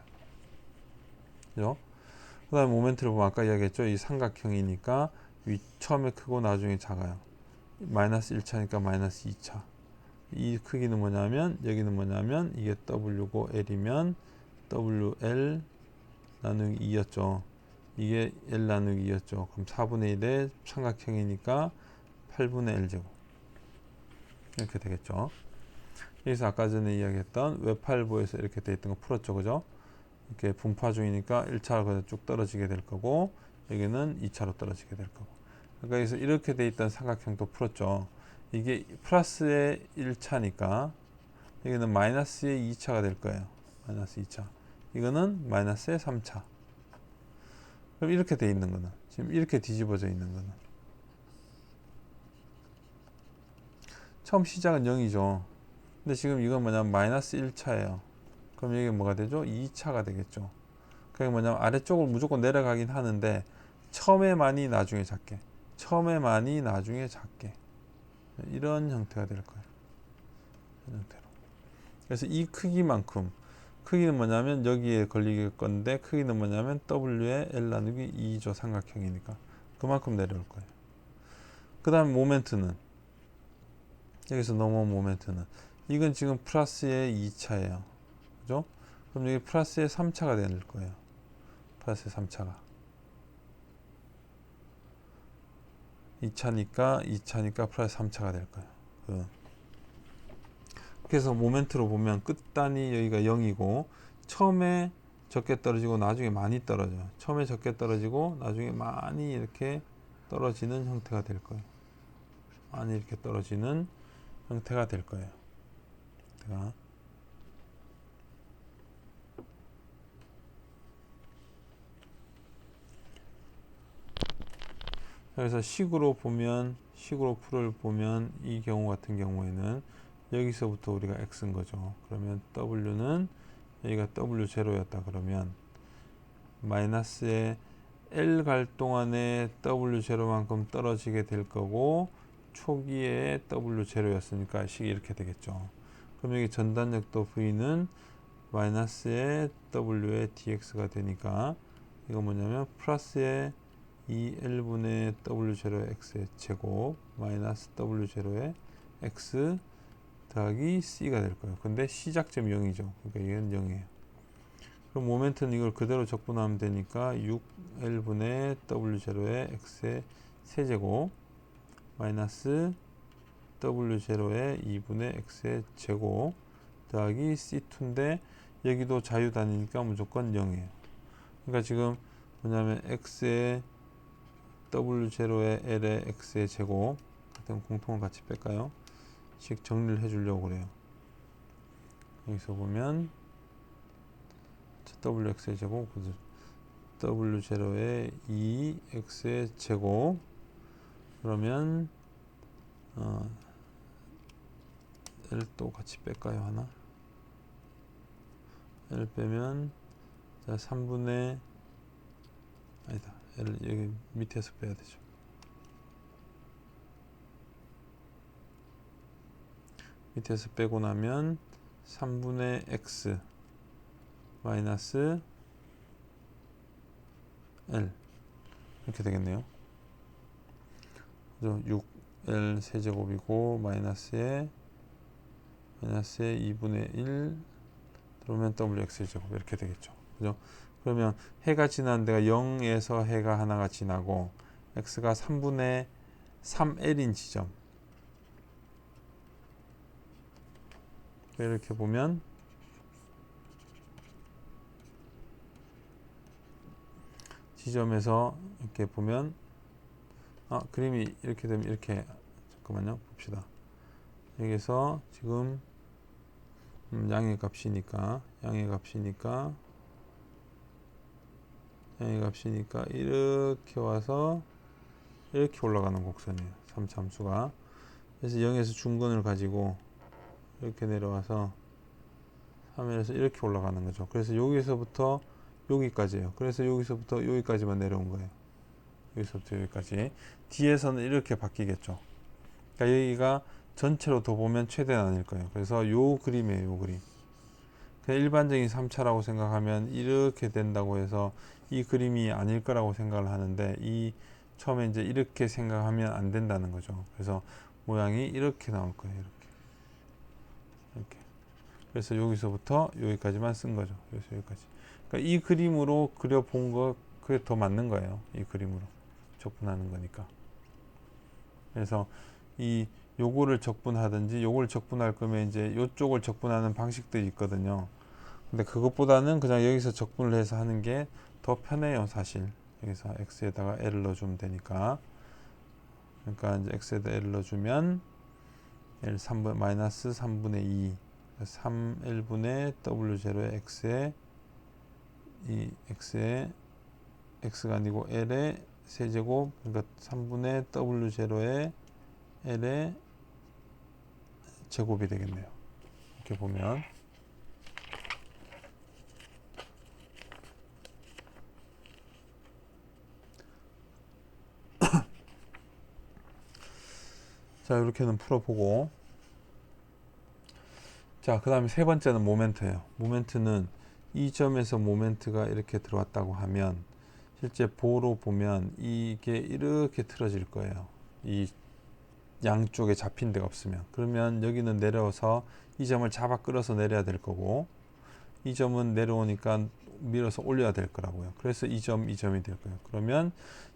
그죠? 그 다음에 모멘트를 보면 아까 이야기했죠. 이 삼각형이니까 처음에 크고 나중에 작아요. 마이너스 1차니까 마이너스 2차. 이 크기는 뭐냐면, 여기는 뭐냐면 이게 W고 L이면 WL 나누기 2였죠. 이게 L 나누기 2였죠. 그럼 4분의 1의 삼각형이니까 8분의 L제곱. 이렇게 되겠죠. 여기서 아까 전에 이야기했던 외팔부에서 이렇게 돼 있던 거 풀었죠. 그죠? 이렇게 분파 중이니까 1차로 그냥 쭉 떨어지게 될 거고, 여기는 2차로 떨어지게 될 거고. 그러니까 여기서 이렇게 돼 있던 삼각형도 풀었죠. 이게 플러스의 1차니까 여기는 마이너스의 2차가 될 거예요. 마이너스 2차. 이거는 마이너스의 3차. 그럼 이렇게 돼 있는 거는, 지금 이렇게 뒤집어져 있는 거는, 처음 시작은 0이죠. 근데 지금 이건 뭐냐면 마이너스 1차예요. 그럼 이게 뭐가 되죠? 2차가 되겠죠. 그게 뭐냐면 아래쪽으로 무조건 내려가긴 하는데 처음에 많이 나중에 작게, 처음에 많이 나중에 작게, 이런 형태가 될 거예요. 이런 형태로. 그래서 이 크기만큼, 크기는 뭐냐면 여기에 걸릴 건데, 크기는 뭐냐면 W의 L 나누기 2죠. 삼각형이니까 그만큼 내려올 거예요. 그 다음 모멘트는, 여기서 넘어온 모멘트는, 이건 지금 플러스의 2차예요. 그죠? 그럼 여기 플러스의 3차가 될 거예요. 플러스의 3차가 2차니까 플러스 3차가 될 거예요. 그래서 모멘트로 보면 끝단이 여기가 0이고, 처음에 적게 떨어지고 나중에 많이 떨어져요. 처음에 적게 떨어지고 나중에 많이 이렇게 떨어지는 형태가 될 거예요. 많이 이렇게 떨어지는 형태가 될 거예요. 그래서 식으로 풀을 보면 이 경우 같은 경우에는 여기서부터 우리가 x인 거죠. 그러면 w는 여기가 w0였다 그러면 마이너스에 L 갈 동안에 W0만큼 떨어지게 될 거고, 초기에 W0였으니까 식이 이렇게 되겠죠. 그럼 여기 전단력도 V는 마이너스의 W의 dx가 되니까, 이거 뭐냐면 플러스의 2L분의 W0의 x의 제곱 마이너스 W0의 x 더하기 c가 될 거예요. 근데 시작점이 0이죠. 그러니까 이건 0이에요. 그럼 모멘트는 이걸 그대로 적분하면 되니까 6L분의 W0의 x의 세제곱 마이너스 W0의 2분의 x의 제곱 더하기 C2인데, 여기도 자유단위니까 무조건 0이에요. 그러니까 지금 뭐냐면 x의 W0의 L의 x의 제곱, 같은 공통을 같이 뺄까요? 식 정리를 해주려고 그래요. 여기서 보면 wx의 제곱, w0의 2x의 제곱, 그러면 l 또 같이 뺄까요? 하나 l 빼면, 자 3분의, 아니다, l 여기 밑에서 빼야 되죠. 밑에서 빼고 나면 3분의 x 마이너스 L 이렇게 되겠네요. 6L 세제곱이고 마이너스에 2분의 1 들어오면 WX 제곱 이렇게 되겠죠. 그죠? 그러면 해가 지난 데가 0에서 해가 하나가 지나고 x가 3분의 3l인 지점, 이렇게 보면 지점에서 이렇게 보면 그림이 이렇게 되면 이렇게, 잠깐만요 봅시다. 여기서 지금 양의 값이니까 이렇게 와서 이렇게 올라가는 곡선이에요. 3참수가. 그래서 0에서 중근을 가지고 이렇게 내려와서 3에서 이렇게 올라가는 거죠. 그래서 여기서부터 여기까지예요. 그래서 여기서부터 여기까지만 내려온 거예요. 여기서부터 여기까지. 뒤에서는 이렇게 바뀌겠죠. 그러니까 여기가 전체로 더 보면 최대는 아닐 거예요. 그래서 요 그림이에요. 요 그림. 그냥 일반적인 3차라고 생각하면 이렇게 된다고 해서 이 그림이 아닐 거라고 생각을 하는데, 이 처음에 이제 이렇게 생각하면 안 된다는 거죠. 그래서 모양이 이렇게 나올 거예요. 이렇게. 그래서 여기서부터 여기까지만 쓴 거죠. 여기서 여기까지. 그러니까 이 그림으로 그려본 거, 그게 더 맞는 거예요. 이 그림으로 적분하는 거니까. 그래서 요거를 적분하든지, 요걸 적분할 거면 이제 요쪽을 적분하는 방식들이 있거든요. 근데 그것보다는 그냥 여기서 적분을 해서 하는 게 더 편해요, 사실. 여기서 x에다가 l을 넣어주면 되니까. 그러니까 이제 x에다 l을 넣어주면 l 3분 마이너스 3분의 2, 3l분의 w0의 x에 x가 아니고 l의 세제곱, 그러니까 3분의 w0의 l의 제곱이 되겠네요. 이렇게 보면. 자, 이렇게는 풀어보고, 자, 그 다음에 세 번째는 모멘트예요. 모멘트는 이 점에서 모멘트가 이렇게 들어왔다고 하면 실제 보로 보면 이게 이렇게 틀어질 거예요. 이 양쪽에 잡힌 데가 없으면. 그러면 여기는 내려서 이 점을 잡아 끌어서 내려야 될 거고, 이 점은 내려오니까 밀어서 올려야 될 거라고요. 그래서 이 점이 될 거예요. 그러면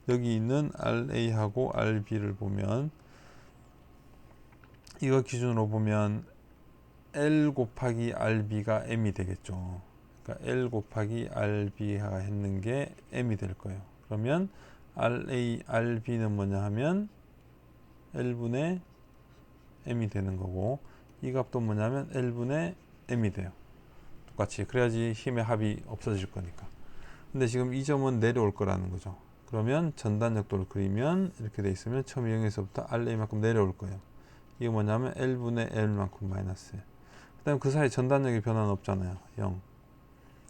여기 있는 RA하고 RB를 보면, 이거 기준으로 보면 L 곱하기 RB가 M이 되겠죠. 그러니까 L 곱하기 RB가 했는 게 M이 될 거예요. 그러면 RB는 뭐냐 하면 L분의 M이 되는 거고, 이 값도 뭐냐면 L분의 M이 돼요. 똑같이. 그래야지 힘의 합이 없어질 거니까. 근데 지금 이 점은 내려올 거라는 거죠. 그러면 전단역도를 그리면 이렇게 돼 있으면 처음 0에서부터 RA만큼 내려올 거예요. 이게 뭐냐면 L분의 L만큼 마이너스. 그 다음에 그 사이 전단역의 변화는 없잖아요. 0.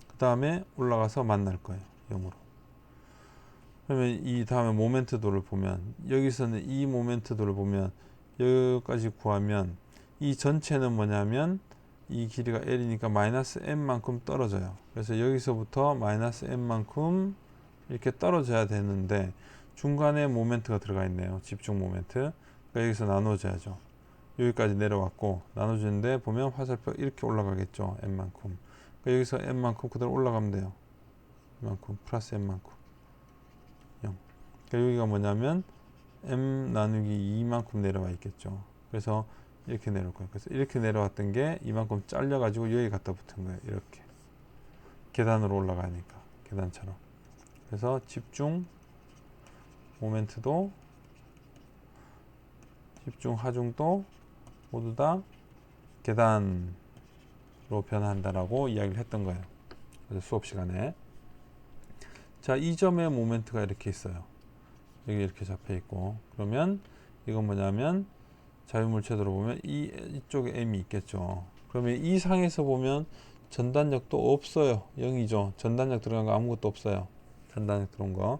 그 다음에 올라가서 만날 거예요. 0으로. 그러면 이 다음에 모멘트도를 보면, 여기서는 이 모멘트도를 보면 여기까지 구하면 이 전체는 뭐냐면 이 길이가 L이니까 마이너스 M만큼 떨어져요. 그래서 여기서부터 마이너스 M만큼 이렇게 떨어져야 되는데 중간에 모멘트가 들어가 있네요. 집중 모멘트. 그러니까 여기서 나눠줘야죠. 여기까지 내려왔고 나눠주는데 보면 화살표 이렇게 올라가겠죠. M만큼. 그러니까 여기서 M만큼 그대로 올라가면 돼요. M만큼 플러스 M만큼 0. 그러니까 여기가 뭐냐면 M 나누기 2만큼 내려와 있겠죠. 그래서 이렇게 내려올 거예요. 그래서 이렇게 내려왔던 게 이만큼 잘려 가지고 여기 갖다 붙은 거예요. 이렇게 계단으로 올라가니까, 계단처럼. 그래서 집중 모멘트도 집중 하중도 모두 다 계단으로 변한다라고 이야기를 했던 거예요. 그래서 수업 시간에. 자, 이 점의 모멘트가 이렇게 있어요. 여기 이렇게 잡혀 있고, 그러면 이건 뭐냐면 자유물체도로 보면 이쪽에 M이 있겠죠. 그러면 이 상에서 보면 전단력도 없어요. 0이죠. 전단력 들어간 거 아무것도 없어요. 전단력 들어온 거.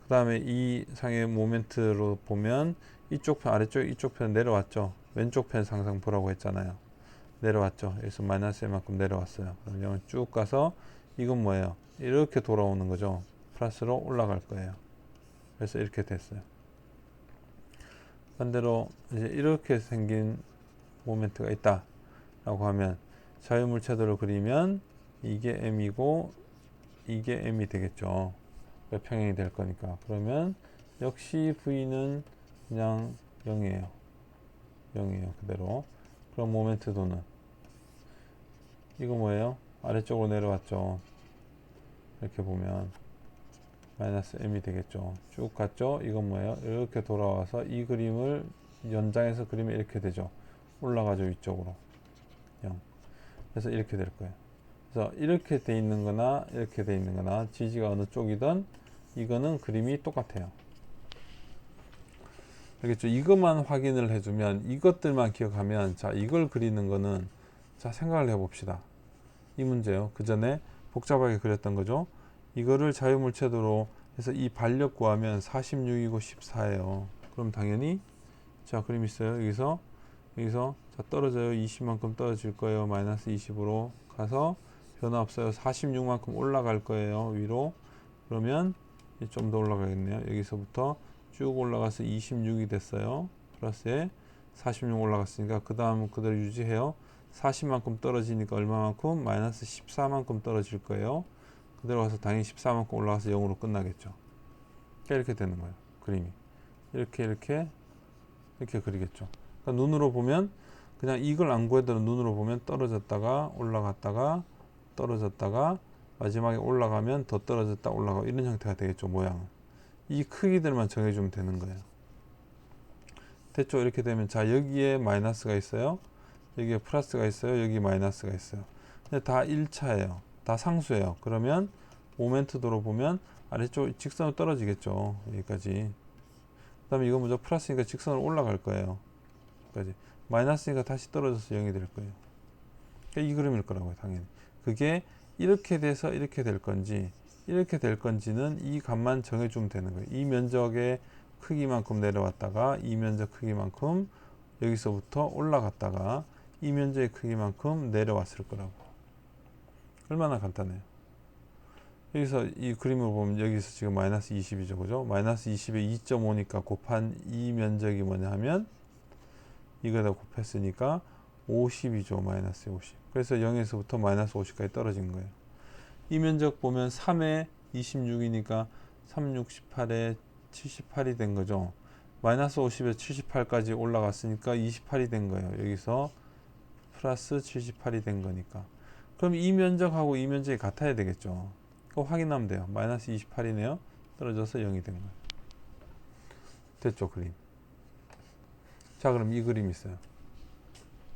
그 다음에 이 상의 모멘트로 보면 이쪽 편, 아래쪽 이쪽 편 내려왔죠. 왼쪽 편 상상 보라고 했잖아요. 내려왔죠. 여기서 마이너스 M만큼 내려왔어요. 그럼 0을 쭉 가서 이건 뭐예요? 이렇게 돌아오는 거죠. 플러스로 올라갈 거예요. 그래서 이렇게 됐어요. 반대로 이제 이렇게 생긴 모멘트가 있다 라고 하면 자유물체도를 그리면 이게 M이고 이게 m이 되겠죠. 평행이 될 거니까. 그러면 역시 v는 그냥 0이에요. 0이에요. 그대로. 그럼 모멘트도는 이거 뭐예요? 아래쪽으로 내려왔죠. 이렇게 보면 마이너스 m이 되겠죠. 쭉 갔죠. 이건 뭐예요? 이렇게 돌아와서 이 그림을 연장해서 그리면 이렇게 되죠. 올라가죠. 위쪽으로 0. 그래서 이렇게 될 거예요. 그래서 이렇게 돼 있는 거나 이렇게 돼 있는 거나 지지가 어느 쪽이든 이거는 그림이 똑같아요. 알겠죠? 이것만 확인을 해주면, 이것들만 기억하면, 자, 이걸 그리는 거는, 자, 생각을 해봅시다. 이 문제요. 그 전에 복잡하게 그렸던 거죠. 이거를 자유물체도로 해서 이 반력 구하면 46이고 14예요. 그럼 당연히, 자, 그림 있어요. 여기서, 자, 떨어져요. 20만큼 떨어질 거예요. 마이너스 20으로 가서 변화 없어요. 46만큼 올라갈 거예요. 위로. 그러면 좀 더 올라가겠네요. 여기서부터 쭉 올라가서 26이 됐어요. 플러스에 46 올라갔으니까 그 다음 그대로 유지해요. 40만큼 떨어지니까 얼마만큼? 마이너스 14만큼 떨어질 거예요. 그대로 가서 당연히 14만큼 올라가서 0으로 끝나겠죠. 이렇게 되는 거예요. 그림이. 이렇게 그리겠죠. 그러니까 눈으로 보면 그냥 이걸 안 구해도 눈으로 보면 떨어졌다가 올라갔다가 떨어졌다가 마지막에 올라가면 더 떨어졌다 올라가고 이런 형태가 되겠죠. 모양은. 이 크기들만 정해주면 되는 거예요. 됐죠? 이렇게 되면 자, 여기에 마이너스가 있어요. 여기에 플러스가 있어요. 여기 마이너스가 있어요. 근데 다 1차예요. 다 상수예요. 그러면 모멘트도로 보면 아래쪽 직선으로 떨어지겠죠. 여기까지. 그 다음에 이거 먼저 플러스니까 직선으로 올라갈 거예요. 여기까지. 마이너스니까 다시 떨어져서 0이 될 거예요. 그러니까 이 그림일 거라고요. 당연히. 그게 이렇게 돼서 이렇게 될 건지 이렇게 될 건지는 이 값만 정해주면 되는 거예요. 이 면적의 크기만큼 내려왔다가 이 면적 크기만큼 여기서부터 올라갔다가 이 면적의 크기만큼 내려왔을 거라고. 얼마나 간단해요. 여기서 이 그림을 보면 여기서 지금 마이너스 20이죠. 그죠? 마이너스 20에 2.5니까 곱한 이 면적이 뭐냐 하면 이거다 곱했으니까 50이죠. 마이너스 50. 그래서 0에서부터 마이너스 50까지 떨어진 거예요. 이 면적 보면 3에 26이니까 3, 6, 18에 78이 된 거죠. 마이너스 50에 78까지 올라갔으니까 28이 된 거예요. 여기서 플러스 78이 된 거니까. 그럼 이 면적하고 이 면적이 같아야 되겠죠. 그거 확인하면 돼요. 마이너스 28이네요. 떨어져서 0이 된 거예요. 됐죠, 그림. 자, 그럼 이 그림 있어요.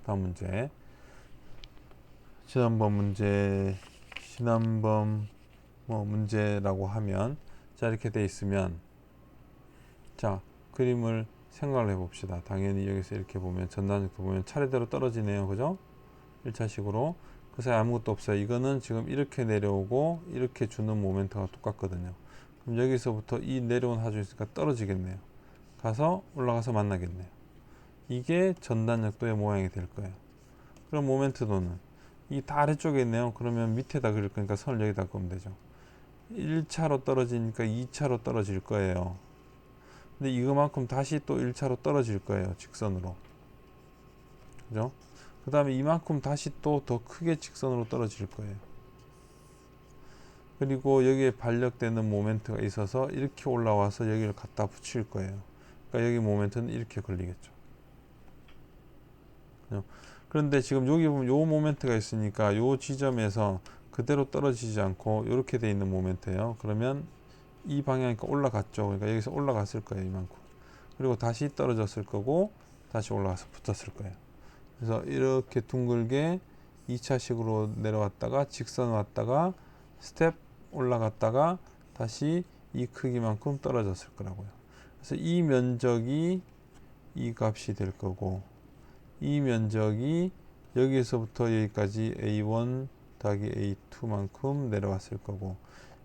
다음 문제. 지난번 문제라고 하면, 자, 이렇게 돼 있으면, 자, 그림을 생각을 해봅시다. 당연히 여기서 이렇게 보면, 전단적도 보면 차례대로 떨어지네요. 그죠? 1차식으로. 그 사이 아무것도 없어요. 이거는 지금 이렇게 내려오고, 이렇게 주는 모멘트가 똑같거든요. 그럼 여기서부터 이 내려온 하중이 있으니까 떨어지겠네요. 가서 올라가서 만나겠네요. 이게 전단역도의 모양이 될 거예요. 그럼 모멘트도는 이 다 아래쪽에 있네요. 그러면 밑에다 그릴 거니까 선을 여기다 그으면 되죠. 1차로 떨어지니까 2차로 떨어질 거예요. 근데 이거만큼 다시 또 1차로 떨어질 거예요. 직선으로. 그죠? 그 다음에 이만큼 다시 또 더 크게 직선으로 떨어질 거예요. 그리고 여기에 반력되는 모멘트가 있어서 이렇게 올라와서 여기를 갖다 붙일 거예요. 그러니까 여기 모멘트는 이렇게 걸리겠죠. 그죠? 그런데 지금 여기 보면 요 모멘트가 있으니까 요 지점에서 그대로 떨어지지 않고 이렇게 돼 있는 모멘트예요. 그러면 이 방향이니까 올라갔죠. 그러니까 여기서 올라갔을 거예요. 이만큼. 그리고 다시 떨어졌을 거고 다시 올라가서 붙었을 거예요. 그래서 이렇게 둥글게 2차식으로 내려왔다가 직선 왔다가 스텝 올라갔다가 다시 이 크기만큼 떨어졌을 거라고요. 그래서 이 면적이 이 값이 될 거고 이 면적이 여기에서부터 여기까지 A1 더하기 A2만큼 내려왔을 거고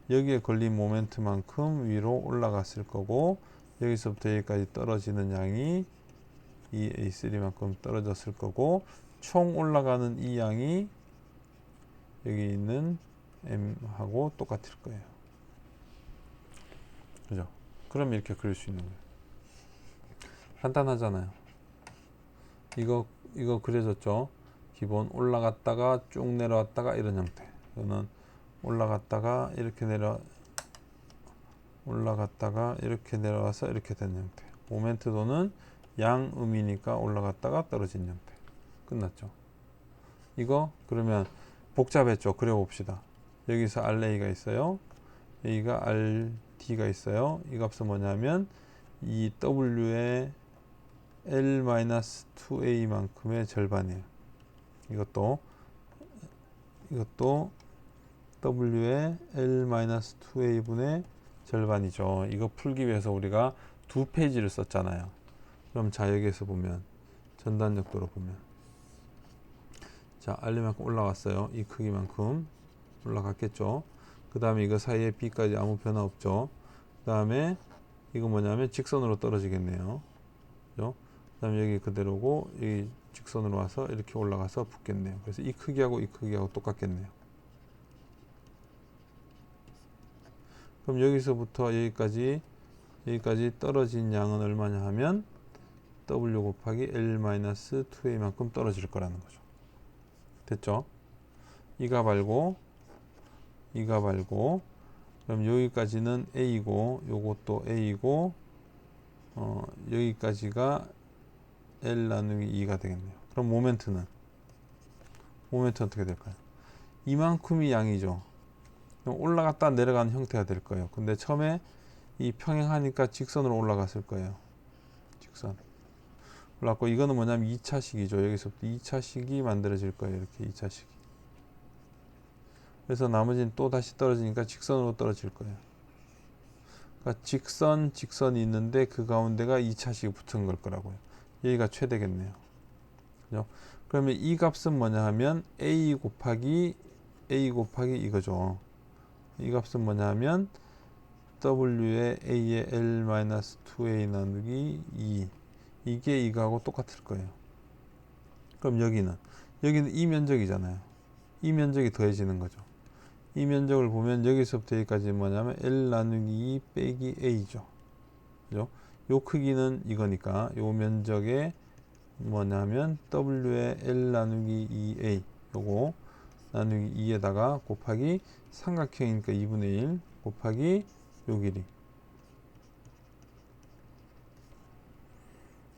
여기에 걸린 모멘트만큼 위로 올라갔을 거고 여기서부터 여기까지 떨어지는 양이 이 A3만큼 떨어졌을 거고 총 올라가는 이 양이 여기 있는 M하고 똑같을 거예요. 그죠? 그럼 이렇게 그릴 수 있는 거예요. 간단하잖아요. 이거 그려졌죠? 기본 올라갔다가 쭉 내려왔다가 이런 형태. 이거는 올라갔다가 이렇게 올라갔다가 이렇게 내려와서 이렇게 된 형태. 모멘트도는 양음이니까 올라갔다가 떨어진 형태. 끝났죠. 이거 그러면 복잡했죠. 그려봅시다. 여기서 RA가 있어요. 여기가 RD가 있어요. 이 값은 뭐냐면 이 W의 L-2A만큼의 절반이에요. 이것도 W의 L-2A분의 절반이죠. 이거 풀기 위해서 우리가 두 페이지를 썼잖아요. 그럼 자, 여기에서 보면 전단역도로 보면 자, R만큼 올라갔어요. 이 크기만큼 올라갔겠죠. 그 다음에 이거 사이에 B까지 아무 변화 없죠. 그 다음에 이거 뭐냐면 직선으로 떨어지겠네요. 그죠? 그 다음에 여기 그대로고 여기 직선으로 와서 이렇게 올라가서 붙겠네요. 그래서 이 크기하고 이 크기하고 똑같겠네요. 그럼 여기서부터 여기까지 떨어진 양은 얼마냐 하면 W 곱하기 L-2A만큼 떨어질 거라는 거죠. 됐죠? 이 값 알고 그럼 여기까지는 A고 요것도 A고 여기까지가 L 나누기 2가 되겠네요. 그럼 모멘트 어떻게 될까요? 이만큼이 양이죠. 올라갔다 내려가는 형태가 될 거예요. 근데 처음에 이 평행하니까 직선으로 올라갔을 거예요. 직선 올라갔고, 이거는 뭐냐면 2차식이죠. 여기서부터 2차식이 만들어질 거예요. 이렇게 2차식이. 그래서 나머지는 또 다시 떨어지니까 직선으로 떨어질 거예요. 그러니까 직선이 있는데 그 가운데가 2차식이 붙은 걸 거라고요. 여기가 최대겠네요. 그죠? 그러면 이 값은 뭐냐 하면 A 곱하기 이거죠. 이 값은 뭐냐 하면 W의 A의 L-2A 나누기 2. 이게 이거하고 똑같을 거예요. 그럼 여기는 이 면적이잖아요. 이 면적이 더해지는 거죠. 이 면적을 보면 여기서부터 여기까지 뭐냐면 L 나누기 2 빼기 A죠. 그죠? 요 크기는 이거니까 요 면적에 뭐냐면 W의 L 나누기 2A 요거 나누기 2에다가 곱하기 삼각형이니까 2분의 1 곱하기 요 길이.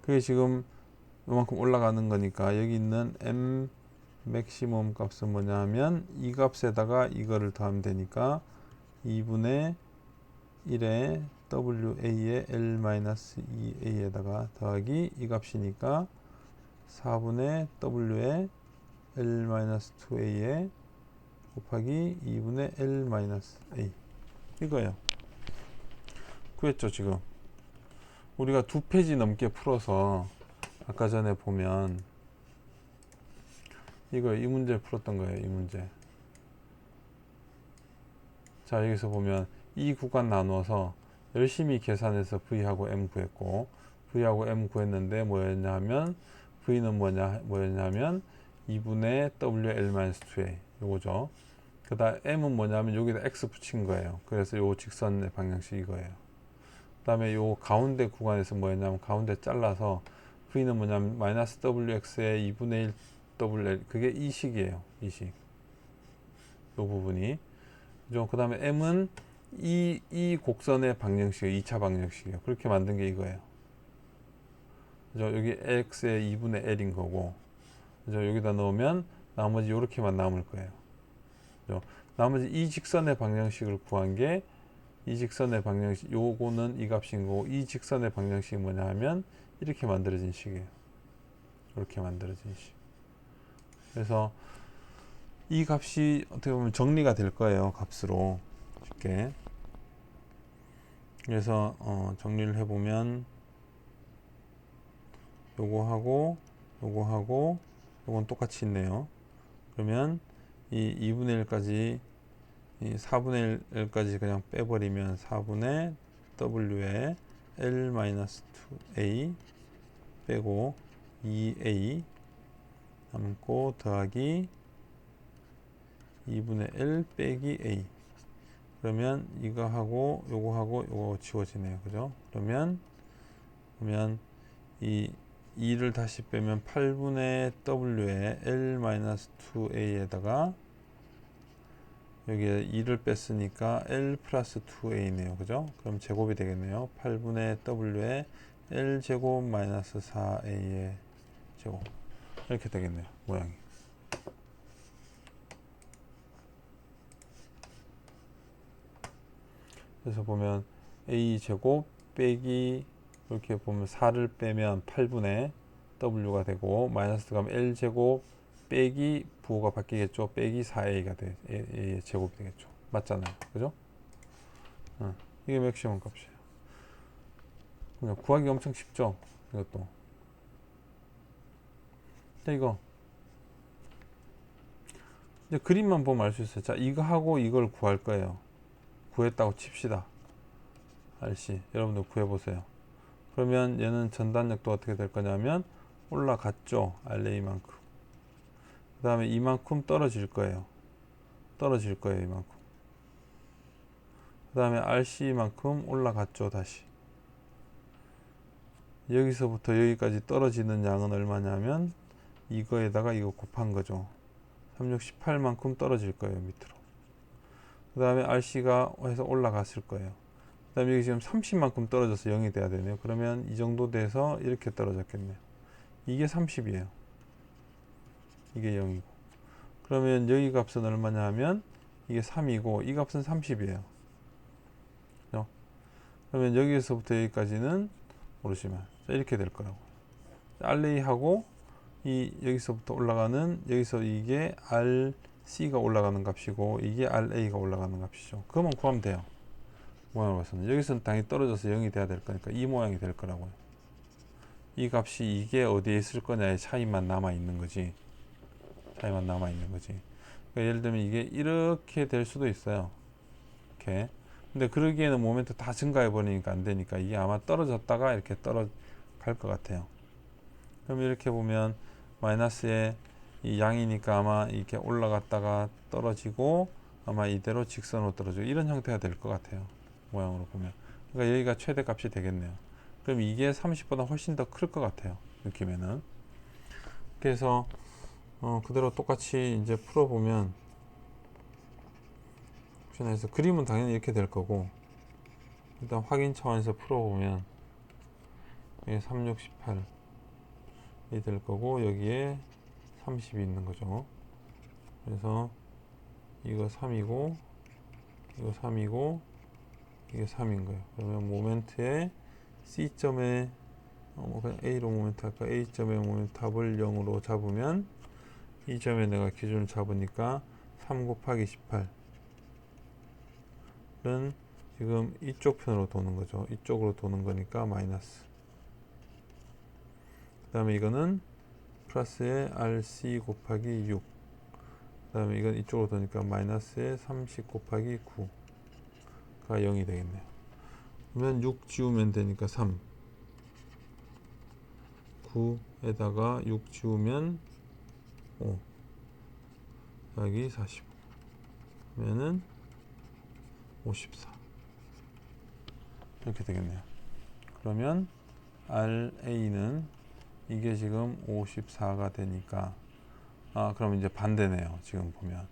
그게 지금 요만큼 올라가는 거니까 여기 있는 M 맥시멈 값은 뭐냐 하면 이 값에다가 이거를 더하면 되니까 2분의 1에 WA의 L-2A에다가 더하기 이 값이니까 4분의 W의 L-2A에 곱하기 2분의 L-A 이거예요. 그랬죠. 지금 우리가 두 페이지 넘게 풀어서 아까 전에 보면 이 문제 풀었던 거예요. 이 문제. 자, 여기서 보면 이 구간 나누어서 열심히 계산해서 V하고 M 구했고, V하고 M 구했는데 뭐였냐 하면 V는 뭐였냐면 2분의 WL-2A 요거죠. 그 다음 M은 뭐냐면 여기다 X 붙인 거예요. 그래서 요 직선의 방향식 이거예요. 그 다음에 요 가운데 구간에서 뭐였냐면 가운데 잘라서 V는 뭐냐면 마이너스 WX의 2분의 1 WL 그게 이 식이에요. 이 식. 요 부분이. 그죠? 그 다음에 M은 이 곡선의 방정식, 2차 방정식이에요. 그렇게 만든 게 이거예요. 그죠? 여기 X의 2분의 L인 거고, 그죠? 여기다 넣으면 나머지 요렇게만 남을 거예요. 그죠? 나머지 이 직선의 방정식을 구한 게, 이 직선의 방정식, 요거는 이 값인 거고, 이 직선의 방정식이 뭐냐 하면, 이렇게 만들어진 식이에요. 이렇게 만들어진 식. 그래서, 이 값이 어떻게 보면 정리가 될 거예요. 값으로. 쉽게. 그래서, 정리를 해보면, 요거하고, 요건 똑같이 있네요. 그러면, 이 2분의 1까지, 이 4분의 1까지 그냥 빼버리면 4분의 W에 L-2A 빼고 2A 남고 더하기 2분의 L 빼기 A. 그러면 이거하고 요거 지워지네요. 그죠? 그러면 이 2를 다시 빼면 8분의 W에 L-2A에다가 여기에 2를 뺐으니까 L 플러스 2A네요. 그죠? 그럼 제곱이 되겠네요. 8분의 W에 L 제곱 마이너스 4A의 제곱. 이렇게 되겠네요. 모양이. 그래서 보면 A 제곱 빼기 이렇게 보면 4를 빼면 8분의 W가 되고 마이너스 들어가면 L 제곱 빼기 부호가 바뀌겠죠. 빼기 4A가 돼. A의 제곱이 되겠죠. 맞잖아요. 그죠? 이게 맥시멈 값이에요. 그냥 구하기 엄청 쉽죠. 이것도. 자, 이거 이제 그림만 보면 알 수 있어요. 자, 이거 하고 이걸 구할 거예요. 구했다고 칩시다. RC 여러분들 구해보세요. 그러면 얘는 전단력도 어떻게 될 거냐면 올라갔죠. RA만큼. 그 다음에 이만큼 떨어질 거예요. 떨어질 거예요. 이만큼. 그 다음에 RC만큼 올라갔죠. 다시. 여기서부터 여기까지 떨어지는 양은 얼마냐면 이거에다가 이거 곱한 거죠. 368만큼 떨어질 거예요. 밑으로. 그 다음에 RC가 해서 올라갔을 거예요. 그 다음에 여기 지금 30만큼 떨어져서 0이 돼야 되네요. 그러면 이 정도 돼서 이렇게 떨어졌겠네요. 이게 30이에요. 이게 0이고. 그러면 여기 값은 얼마냐 하면 이게 3이고 이 값은 30이에요. 그러면 여기서부터 여기까지는 모르시면 이렇게 될 거라고. RA하고 이 여기서부터 올라가는 여기서 이게 RC가 올라가는 값이고 이게 RA가 올라가는 값이죠. 그것만 구하면 돼요. 모양을 봐서는 여기서는 당연히 떨어져서 0이 돼야 될 거니까 이 모양이 될 거라고요. 이 값이 이게 어디에 있을 거냐의 차이만 남아 있는 거지. 차이만 남아 있는 거지. 그러니까 예를 들면 이게 이렇게 될 수도 있어요. 이렇게. 근데 그러기에는 모멘트 다 증가해 버리니까 안 되니까 이게 아마 떨어졌다가 이렇게 떨어갈 것 같아요. 그럼 이렇게 보면 마이너스의 이 양이니까 아마 이렇게 올라갔다가 떨어지고 아마 이대로 직선으로 떨어지고 이런 형태가 될 것 같아요. 모양으로 보면. 그러니까 여기가 최대값이 되겠네요. 그럼 이게 30보다 훨씬 더 클 것 같아요. 느낌에는. 그래서 그대로 똑같이 이제 풀어보면 옵션에서 그림은 당연히 이렇게 될 거고 일단 확인 차원에서 풀어보면 여기 368이 될 거고 여기에 30이 있는 거죠. 그래서 이거 3이고 이거 3이고 이게 3인 거예요. 그러면 모멘트의 C점에 그냥 A로 모멘트 할까? A점의 모멘트 탑을 0으로 잡으면 이 점에 내가 기준을 잡으니까 3 곱하기 18은 지금 이쪽 편으로 도는 거죠. 이쪽으로 도는 거니까 마이너스. 그 다음에 이거는 플러스의 RC 곱하기 6. 그 다음에 이건 이쪽으로 도니까 마이너스의 30 곱하기 9가 0이 되겠네요. 그러면 6 지우면 되니까 3. 9에다가 6 지우면 5 여기 45 그러면은 54 이렇게 되겠네요. 그러면 RA는 이게 지금 54가 되니까 그럼 이제 반대네요. 지금 보면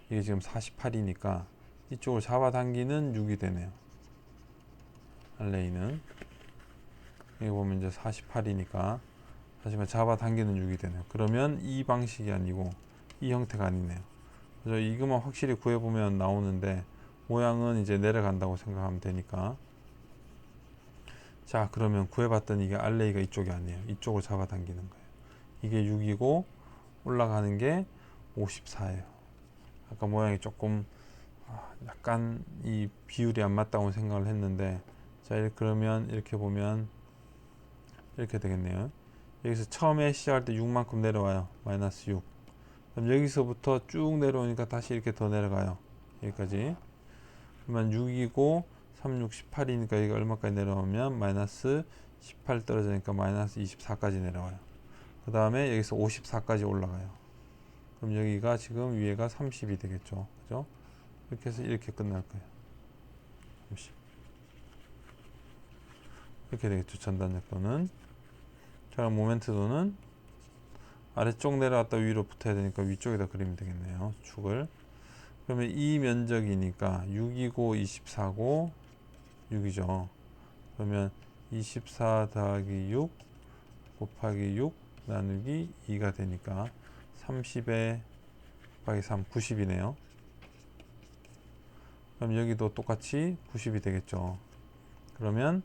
이게 지금 48이니까 이쪽을 잡아당기는 6이 되네요. RA는 여기 보면 이제 48이니까 하지만 잡아당기는 6이 되네요. 그러면 이 방식이 아니고 이 형태가 아니네요. 그래서 이것만 확실히 구해보면 나오는데 모양은 이제 내려간다고 생각하면 되니까 자 그러면 구해봤더니 이게 RA가 이쪽이 아니에요. 이쪽을 잡아당기는 거예요. 이게 6이고 올라가는 게 54예요. 아까 모양이 조금 약간 이 비율이 안 맞다고 생각을 했는데 자 그러면 이렇게 보면 이렇게 되겠네요. 여기서 처음에 시작할 때 6만큼 내려와요. 마이너스 6. 그럼 여기서부터 쭉 내려오니까 다시 이렇게 더 내려가요. 여기까지. 그러면 6이고 3, 6, 18이니까 여기가 얼마까지 내려오면 마이너스 18 떨어지니까 마이너스 24까지 내려와요. 그 다음에 여기서 54까지 올라가요. 그럼 여기가 지금 위에가 30이 되겠죠. 그죠? 이렇게 해서 이렇게 끝날 거예요. 30. 이렇게 되겠죠. 전단력도는. 자, 모멘트도는 아래쪽 내려왔다 위로 붙어야 되니까 위쪽에다 그리면 되겠네요. 축을. 그러면 이 면적이니까 6이고 24고 6이죠. 그러면 24 더하기 6 곱하기 6 나누기 2가 되니까 30에 곱하기 3 90이네요. 그럼 여기도 똑같이 90이 되겠죠. 그러면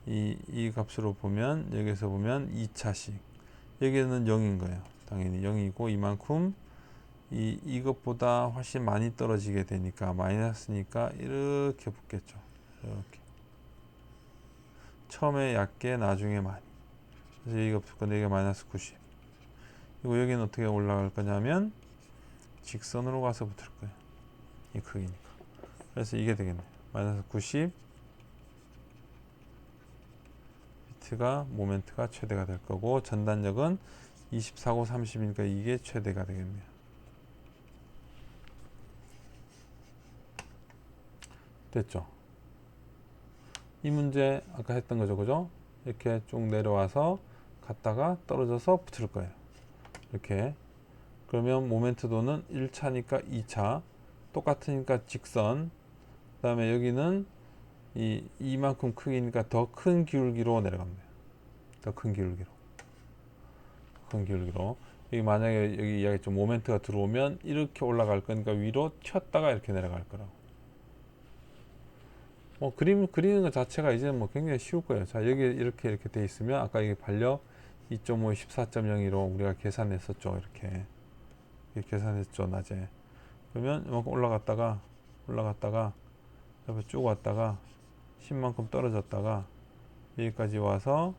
이 값으로 보면 여기서 보면 2차씩 여기는 0인 거예요. 당연히 0이고 이만큼 이것보다 훨씬 많이 떨어지게 되니까 마이너스니까 이렇게 붙겠죠. 이렇게 처음에 얕게 나중에 많이. 그래서 이거 붙을 건데 이게 마이너스 90. 그리고 여기는 어떻게 올라갈 거냐면 직선으로 가서 붙을 거예요. 이 크기니까. 그래서 이게 되겠네요. 마이너스 90 피트가 모멘트가 최대가 될 거고 전단력은 24고 30이니까 이게 최대가 되겠네요. 됐죠? 이 문제 아까 했던 거죠, 그죠? 이렇게 쭉 내려와서 갔다가 떨어져서 붙을 거예요. 이렇게. 그러면 모멘트도는 1차니까 2차, 똑같으니까 직선. 그다음에 여기는 이만큼 크기니까 더 큰 기울기로 내려갑니다. 더 큰 기울기로. 큰 기울기로. 여기 만약에 여기 이야기했죠. 모멘트가 들어오면 이렇게 올라갈 거니까 위로 튀었다가 이렇게 내려갈 거라고. 그리는 것 자체가 이제 굉장히 쉬울 거예요. 자, 여기 이렇게 돼 있으면 아까 이게 반력 2.5, 14.02로 우리가 계산했었죠. 이렇게 계산했죠, 낮에. 그러면 이만큼 올라갔다가 옆에 쭉 왔다가 10만큼 떨어졌다가 여기까지 와서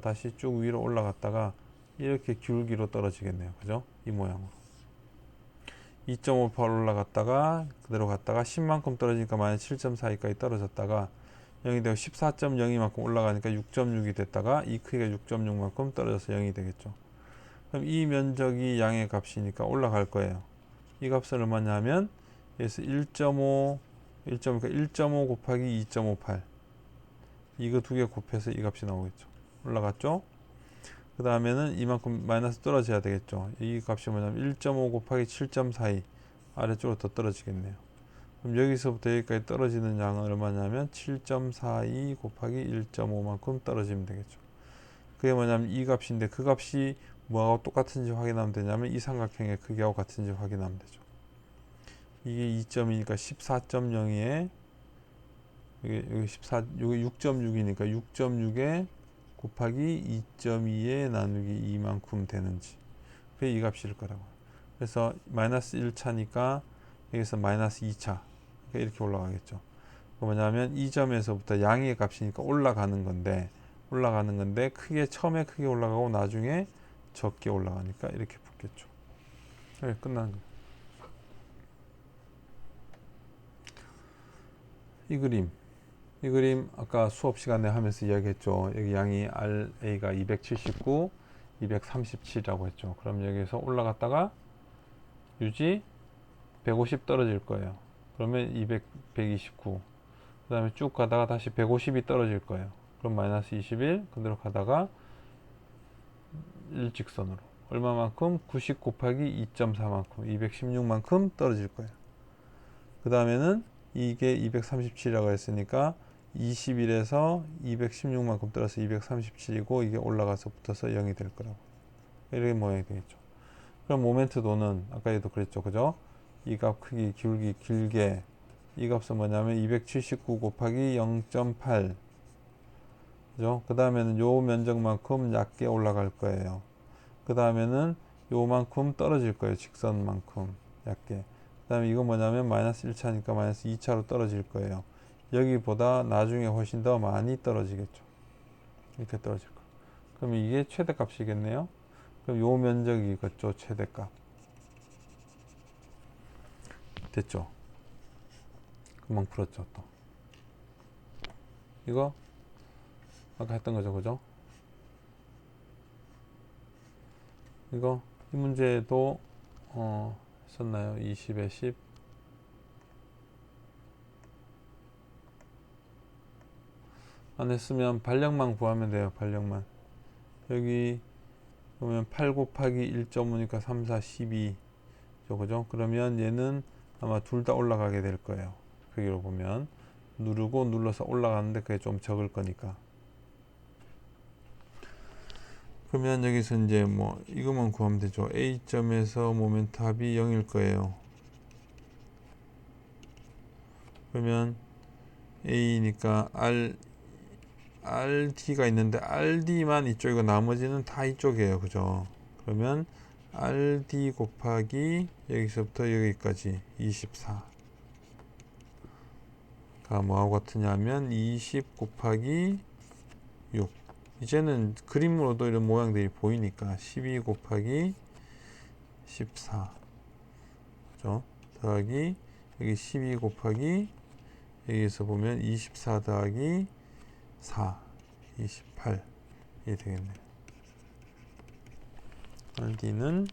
다시 쭉 위로 올라갔다가 이렇게 기울기로 떨어지겠네요. 그죠? 이 모양으로 2.58 올라갔다가 그대로 갔다가 10만큼 떨어지니까 마이너스 7.42까지 떨어졌다가 0이 되고 14.02만큼 올라가니까 6.6이 됐다가 이 크기가 6.6만큼 떨어져서 0이 되겠죠. 그럼 이 면적이 양의 값이니까 올라갈 거예요. 이 값은 얼마냐 하면 여기서 1.5 곱하기 2.58 이거 두 개 곱해서 이 값이 나오겠죠. 올라갔죠. 그 다음에는 이만큼 마이너스 떨어져야 되겠죠. 이 값이 뭐냐면 1.5 곱하기 7.42 아래쪽으로 더 떨어지겠네요. 그럼 여기서부터 여기까지 떨어지는 양은 얼마냐면 7.42 곱하기 1.5만큼 떨어지면 되겠죠. 그게 뭐냐면 이 값인데 그 값이 뭐하고 똑같은지 확인하면 되냐면 이 삼각형의 크기하고 같은지 확인하면 되죠. 이게 2.2니까 14.02에 여기 14, 여기 6.6이니까 6.6에 곱하기 2.2에 나누기 2만큼 되는지 그게 이 값일 거라고. 그래서 마이너스 1차니까 여기서 마이너스 2차 이렇게 올라가겠죠. 뭐냐면 이 점에서부터 양의 값이니까 올라가는 건데 처음에 크게 올라가고 나중에 적게 올라가니까 이렇게 붙겠죠. 네, 끝난 거예요. 이 그림 아까 수업 시간에 하면서 이야기했죠. 여기 양이 RA가 279, 237이라고 했죠. 그럼 여기서 올라갔다가 유지 150 떨어질 거예요. 그러면 129. 그 다음에 쭉 가다가 다시 150이 떨어질 거예요. 그럼 마이너스 21 그대로 가다가 일직선으로 얼마만큼? 90 곱하기 2.4만큼 216만큼 떨어질 거예요. 그 다음에는 이게 237이라고 했으니까 21에서 216만큼 떨어서 237이고 이게 올라가서 붙어서 0이 될 거라고. 이렇게 모양이 되겠죠. 그럼 모멘트도는 아까도 그랬죠. 그죠? 이 값 크기 기울기 길게 이 값은 뭐냐면 279 곱하기 0.8 그죠? 그 다음에는 요 면적만큼 얕게 올라갈 거예요. 그 다음에는 요만큼 떨어질 거예요. 직선만큼 얕게. 그 다음에 이거 뭐냐면 마이너스 1차니까 마이너스 2차로 떨어질 거예요. 여기보다 나중에 훨씬 더 많이 떨어지겠죠. 이렇게 떨어질 거. 그럼 이게 최대값이겠네요. 그럼 요 면적이겠죠. 최대값. 됐죠? 금방 풀었죠. 또 이거 아까 했던 거죠. 그죠? 이거 이 문제도 했었나요? 20에 10 안 했으면 반력만 구하면 돼요. 반력만. 여기 보면 8 곱하기 1.5니까 3, 4, 12 그죠? 그러면 얘는 아마 둘 다 올라가게 될 거예요. 크기로 보면 누르고 눌러서 올라가는데 그게 좀 적을 거니까. 그러면 여기서 이제 뭐 이것만 구하면 되죠. A점에서 모멘트 합이 0일 거예요. 그러면 A니까 RD가 있는데 RD만 이쪽이고 나머지는 다 이쪽이에요. 그죠? 그러면 RD 곱하기 여기서부터 여기까지 24가 뭐하고 같으냐면 20 곱하기 6. 이제는 그림으로도 이런 모양들이 보이니까 12 곱하기 14 그죠? 더하기 여기 12 곱하기 여기서 보면 24 더하기 4 28 이게 되겠네요. RD는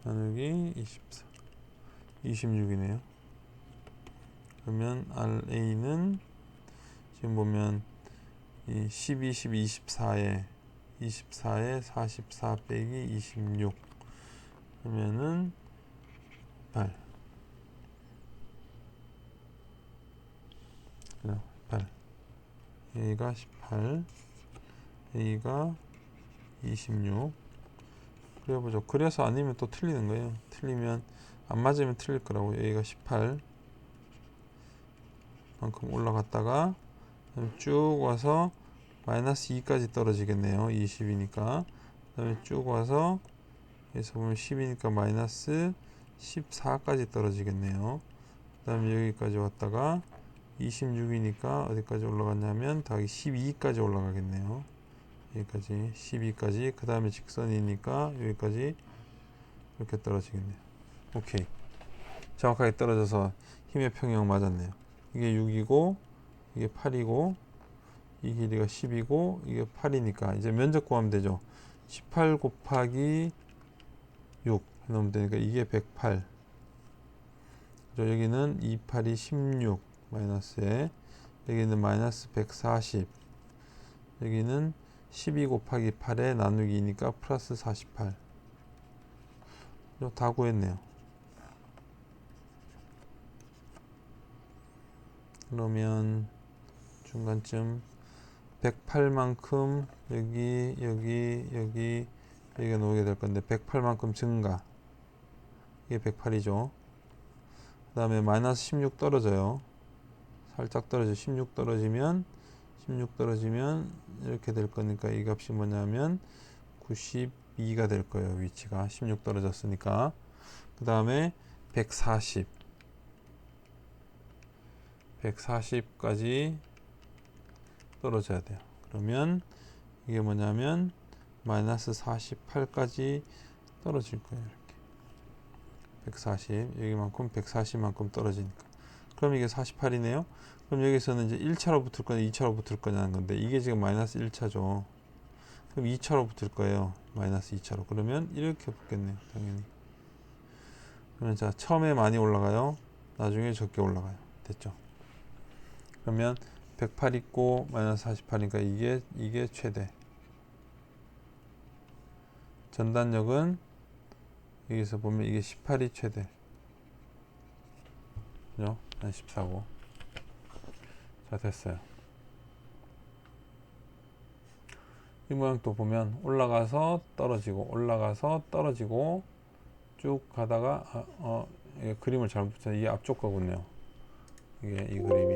나누기 24 26이네요. 그러면 RA는 지금 보면 이 12, 12, 24에 44 빼기 26 그러면은 8 A가 18 A가 26 그려보죠. 그래서 아니면 또 틀리는 거예요. 틀리면 안 맞으면 틀릴 거라고. A가 18 만큼 올라갔다가 쭉 와서 마이너스 2까지 떨어지겠네요. 20이니까 그 다음에 쭉 와서 여기서 보면 10이니까 마이너스 14까지 떨어지겠네요. 그 다음에 여기까지 왔다가 26이니까 어디까지 올라갔냐면 더하기 12까지 올라가겠네요. 여기까지 12까지 그 다음에 직선이니까 여기까지 이렇게 떨어지겠네요. 오케이, 정확하게 떨어져서 힘의 평형 맞았네요. 이게 6이고 이게 8이고 이 길이가 10이고 이게 8이니까 이제 면적 구하면 되죠. 18 곱하기 6 해놓으면 되니까 이게 108 여기는 28이 16 마이너스에 여기는 마이너스 140 여기는 12 곱하기 8에 나누기니까 플러스 48 다 구했네요. 그러면 중간쯤 108만큼 여기가 나오게 될 건데 108만큼 증가 이게 108이죠. 그 다음에 마이너스 16 떨어져요. 살짝 떨어져 16 떨어지면 이렇게 될 거니까 이 값이 뭐냐면 92가 될 거예요. 위치가 16 떨어졌으니까. 그 다음에 140까지 떨어져야 돼요. 그러면 이게 뭐냐면 마이너스 48까지 떨어질 거예요. 이렇게 140 여기만큼 140만큼 떨어지니까 그럼 이게 48이네요. 그럼 여기서는 이제 1차로 붙을 거냐 2차로 붙을 거냐는 건데 이게 지금 마이너스 1차죠. 그럼 2차로 붙을 거예요. 마이너스 2차로. 그러면 이렇게 붙겠네요. 당연히. 그러면 자 처음에 많이 올라가요. 나중에 적게 올라가요. 됐죠. 그러면 108 있고 마이너스 48이니까 이게 최대. 전단력은 여기서 보면 이게 18이 최대. 그죠? 한 14고. 자, 됐어요. 이 모양 또 보면 올라가서 떨어지고 올라가서 떨어지고 쭉 가다가 이게 그림을 잘못 붙였네. 이게 앞쪽 거군요. 이게 이 그림이